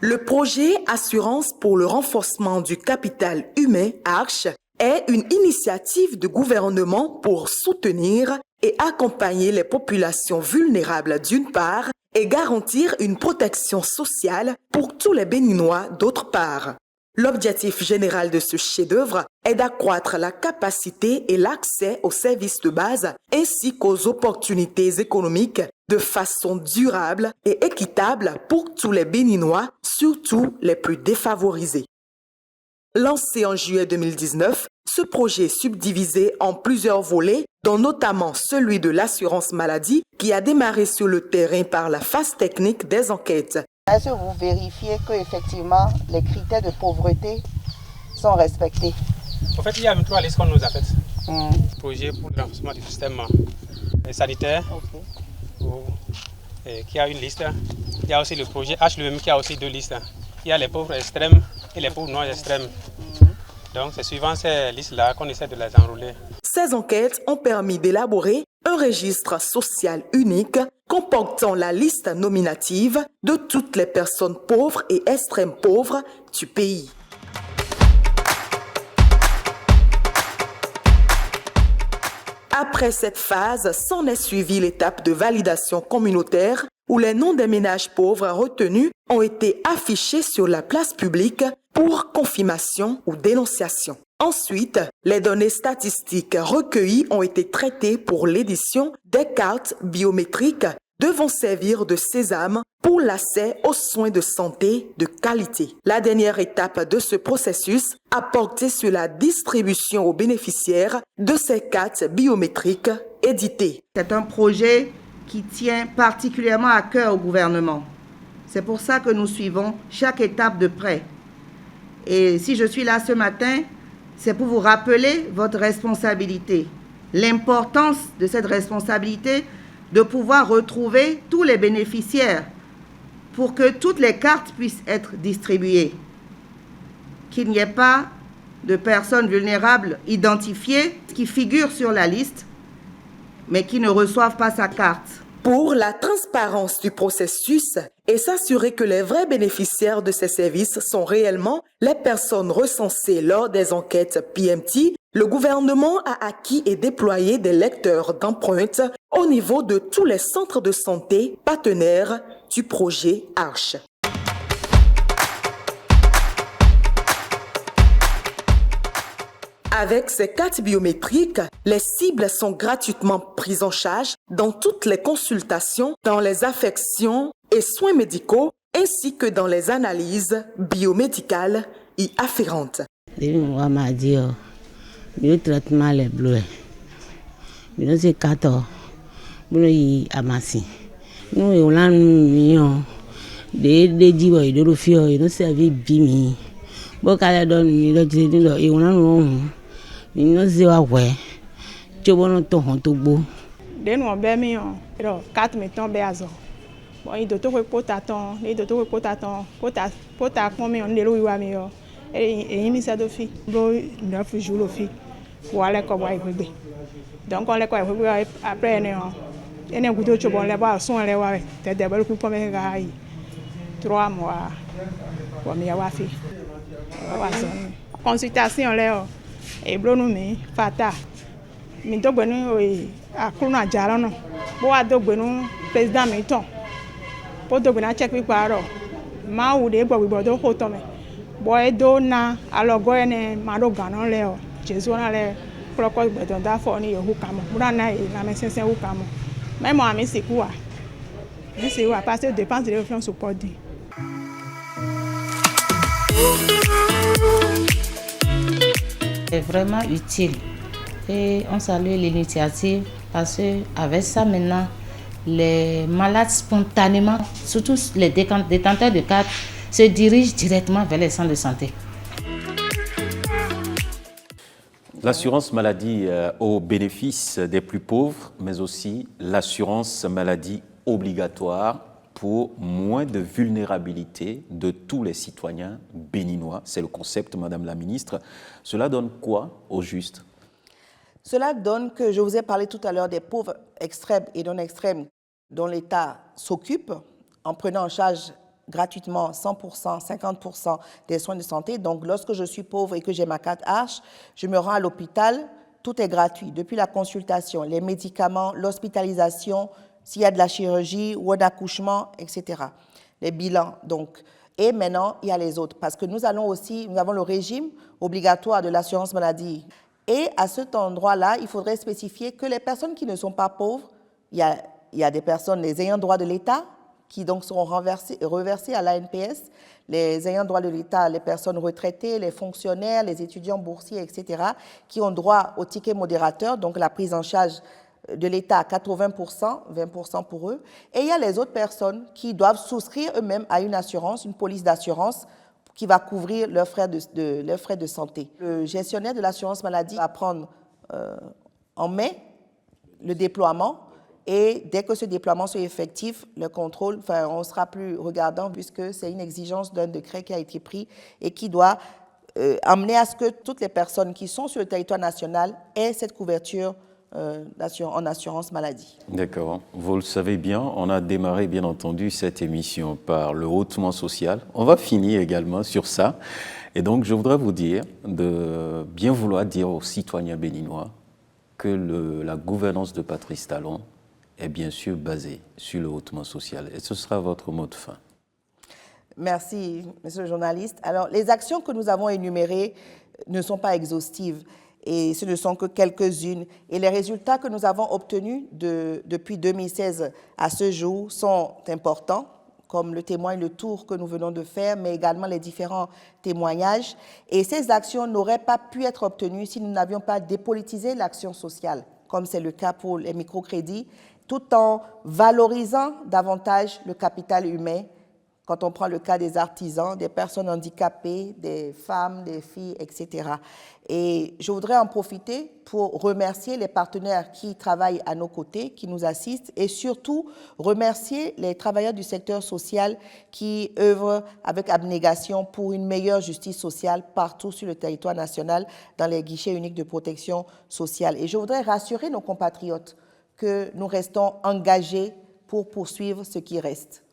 Le projet Assurance pour le renforcement du capital humain, Arche, est une initiative de gouvernement pour soutenir et accompagner les populations vulnérables d'une part et garantir une protection sociale pour tous les Béninois d'autre part. L'objectif général de ce chef-d'œuvre est d'accroître la capacité et l'accès aux services de base ainsi qu'aux opportunités économiques de façon durable et équitable pour tous les Béninois, surtout les plus défavorisés. Lancé en juillet 2019, ce projet est subdivisé en plusieurs volets, dont notamment celui de l'assurance maladie qui a démarré sur le terrain par la phase technique des enquêtes. Est-ce que vous vérifiez qu'effectivement les critères de pauvreté sont respectés? En fait, il y a 23 listes qu'on nous a faites. Projet pour le renforcement du système sanitaire, qui a une liste Il y a aussi le projet H lui-même qui a aussi 2 listes. Il y a les pauvres extrêmes et les pauvres non extrêmes. Donc c'est suivant ces listes-là qu'on essaie de les enrôler. Ces enquêtes ont permis d'élaborer un registre social unique comportant la liste nominative de toutes les personnes pauvres et extrêmes pauvres du pays. Après cette phase, s'en est suivie l'étape de validation communautaire où les noms des ménages pauvres retenus ont été affichés sur la place publique pour confirmation ou dénonciation. Ensuite, les données statistiques recueillies ont été traitées pour l'édition des cartes biométriques devant servir de sésame pour l'accès aux soins de santé de qualité. La dernière étape de ce processus a porté sur la distribution aux bénéficiaires de ces cartes biométriques éditées. C'est un projet qui tient particulièrement à cœur au gouvernement. C'est pour ça que nous suivons chaque étape de près. Et si je suis là ce matin, c'est pour vous rappeler votre responsabilité, l'importance de cette responsabilité de pouvoir retrouver tous les bénéficiaires pour que toutes les cartes puissent être distribuées, qu'il n'y ait pas de personnes vulnérables identifiées qui figurent sur la liste, mais qui ne reçoivent pas sa carte. Pour la transparence du processus et s'assurer que les vrais bénéficiaires de ces services sont réellement les personnes recensées lors des enquêtes PMT, le gouvernement a acquis et déployé des lecteurs d'empreintes au niveau de tous les centres de santé partenaires du projet ARCHE. Avec ces cartes biométriques, les cibles sont gratuitement prises en charge dans toutes les consultations, dans les affections et soins médicaux, ainsi que dans les analyses biomédicales y afférentes. Le traitement est bleu. Nous sommes 14. Nous sommes amassés. Nous sommes des divos et de fio. Nous sommes bimi. Bokale don ni lo ti ni lo e wona no ni no se wa we. Chobono to hon to gbo. Den won be mi on. Ro 4 meton be azo. Bon i do to ko potaton, ni do to ko potaton, pota kon mi on le lo wi wa mi yo. Et mi sa do fi. Bro 9 jours lo fi. Pour aller comme wa igbe. Donc on le ko igbe après ne on. Ene gudo chobon le ba son le wa te de ba ku ko me ga yi. 3 mois. Wa mi ya wa fi. Consultation là et blonu mi fata mi dogbenu a kruna jara no bo wa dogbenu président mi ton bo dogbenu check pi paro ma wu de gbogbo do ho to me bo e do na alogo ene ma do ganan le o Jesu na le proko gbedon da fo ni yohu kamo bura na e na me sensen hu kamo même ami sikuwa mi se wa parce que dépense de fonds support din. C'est vraiment utile et on salue l'initiative parce qu'avec ça maintenant, les malades spontanément, surtout les détenteurs de cartes, se dirigent directement vers les centres de santé. L'assurance maladie au bénéfice des plus pauvres, mais aussi l'assurance maladie obligatoire pour moins de vulnérabilité de tous les citoyens béninois. C'est le concept, Madame la Ministre. Cela donne quoi au juste? Cela donne que je vous ai parlé tout à l'heure des pauvres extrêmes et non extrêmes dont l'État s'occupe en prenant en charge gratuitement 100%, 50% des soins de santé. Donc lorsque je suis pauvre et que j'ai ma carte ARCHE, je me rends à l'hôpital, tout est gratuit, depuis la consultation, les médicaments, l'hospitalisation, s'il y a de la chirurgie ou un accouchement, etc. Les bilans, donc. Et maintenant, il y a les autres. Parce que nous avons le régime obligatoire de l'assurance maladie. Et à cet endroit-là, il faudrait spécifier que les personnes qui ne sont pas pauvres, il y a des personnes, les ayants droit de l'État, qui donc seront reversés à l'ANPS, les ayants droit de l'État, les personnes retraitées, les fonctionnaires, les étudiants boursiers, etc., qui ont droit au ticket modérateur, donc la prise en charge de l'État à 80%, 20% pour eux. Et il y a les autres personnes qui doivent souscrire eux-mêmes à une assurance, une police d'assurance qui va couvrir leurs frais de santé. Le gestionnaire de l'assurance maladie va prendre en mai le déploiement Et dès que ce déploiement soit effectif, le contrôle, enfin, on sera plus regardant puisque c'est une exigence d'un décret qui a été pris et qui doit amener à ce que toutes les personnes qui sont sur le territoire national aient cette couverture en assurance maladie. D'accord. Vous le savez bien, on a démarré bien entendu cette émission par le hautement social. On va finir également sur ça. Et donc je voudrais vous dire de bien vouloir dire aux citoyens béninois que la gouvernance de Patrice Talon est bien sûr basée sur le hautement social. Et ce sera votre mot de fin. Merci, monsieur le journaliste. Alors, les actions que nous avons énumérées ne sont pas exhaustives et ce ne sont que quelques-unes. Et les résultats que nous avons obtenus depuis 2016 à ce jour sont importants, comme le témoigne le tour que nous venons de faire, mais également les différents témoignages. Et ces actions n'auraient pas pu être obtenues si nous n'avions pas dépolitisé l'action sociale, comme c'est le cas pour les microcrédits, tout en valorisant davantage le capital humain. Quand on prend le cas des artisans, des personnes handicapées, des femmes, des filles, etc. Et je voudrais en profiter pour remercier les partenaires qui travaillent à nos côtés, qui nous assistent, et surtout remercier les travailleurs du secteur social qui œuvrent avec abnégation pour une meilleure justice sociale partout sur le territoire national dans les guichets uniques de protection sociale. Et je voudrais rassurer nos compatriotes que nous restons engagés pour poursuivre ce qui reste.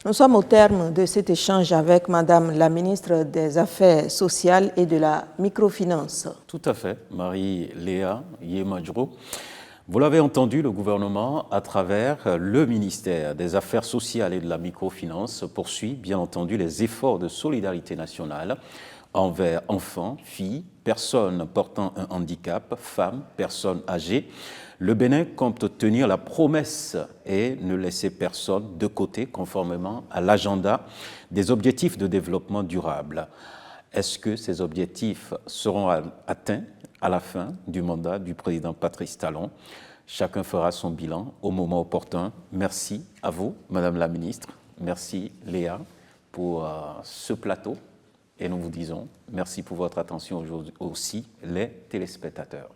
Nous sommes au terme de cet échange avec Madame la ministre des Affaires sociales et de la microfinance. Tout à fait, Marie-Léa Yemajro. Vous l'avez entendu, le gouvernement, à travers le ministère des Affaires sociales et de la microfinance, poursuit bien entendu les efforts de solidarité nationale envers enfants, filles, personnes portant un handicap, femmes, personnes âgées. Le Bénin compte tenir la promesse et ne laisser personne de côté conformément à l'agenda des objectifs de développement durable. Est-ce que ces objectifs seront atteints à la fin du mandat du président Patrice Talon? Chacun fera son bilan au moment opportun. Merci à vous, Madame la Ministre. Merci, Léa, pour ce plateau. Et nous vous disons merci pour votre attention aujourd'hui aussi, les téléspectateurs.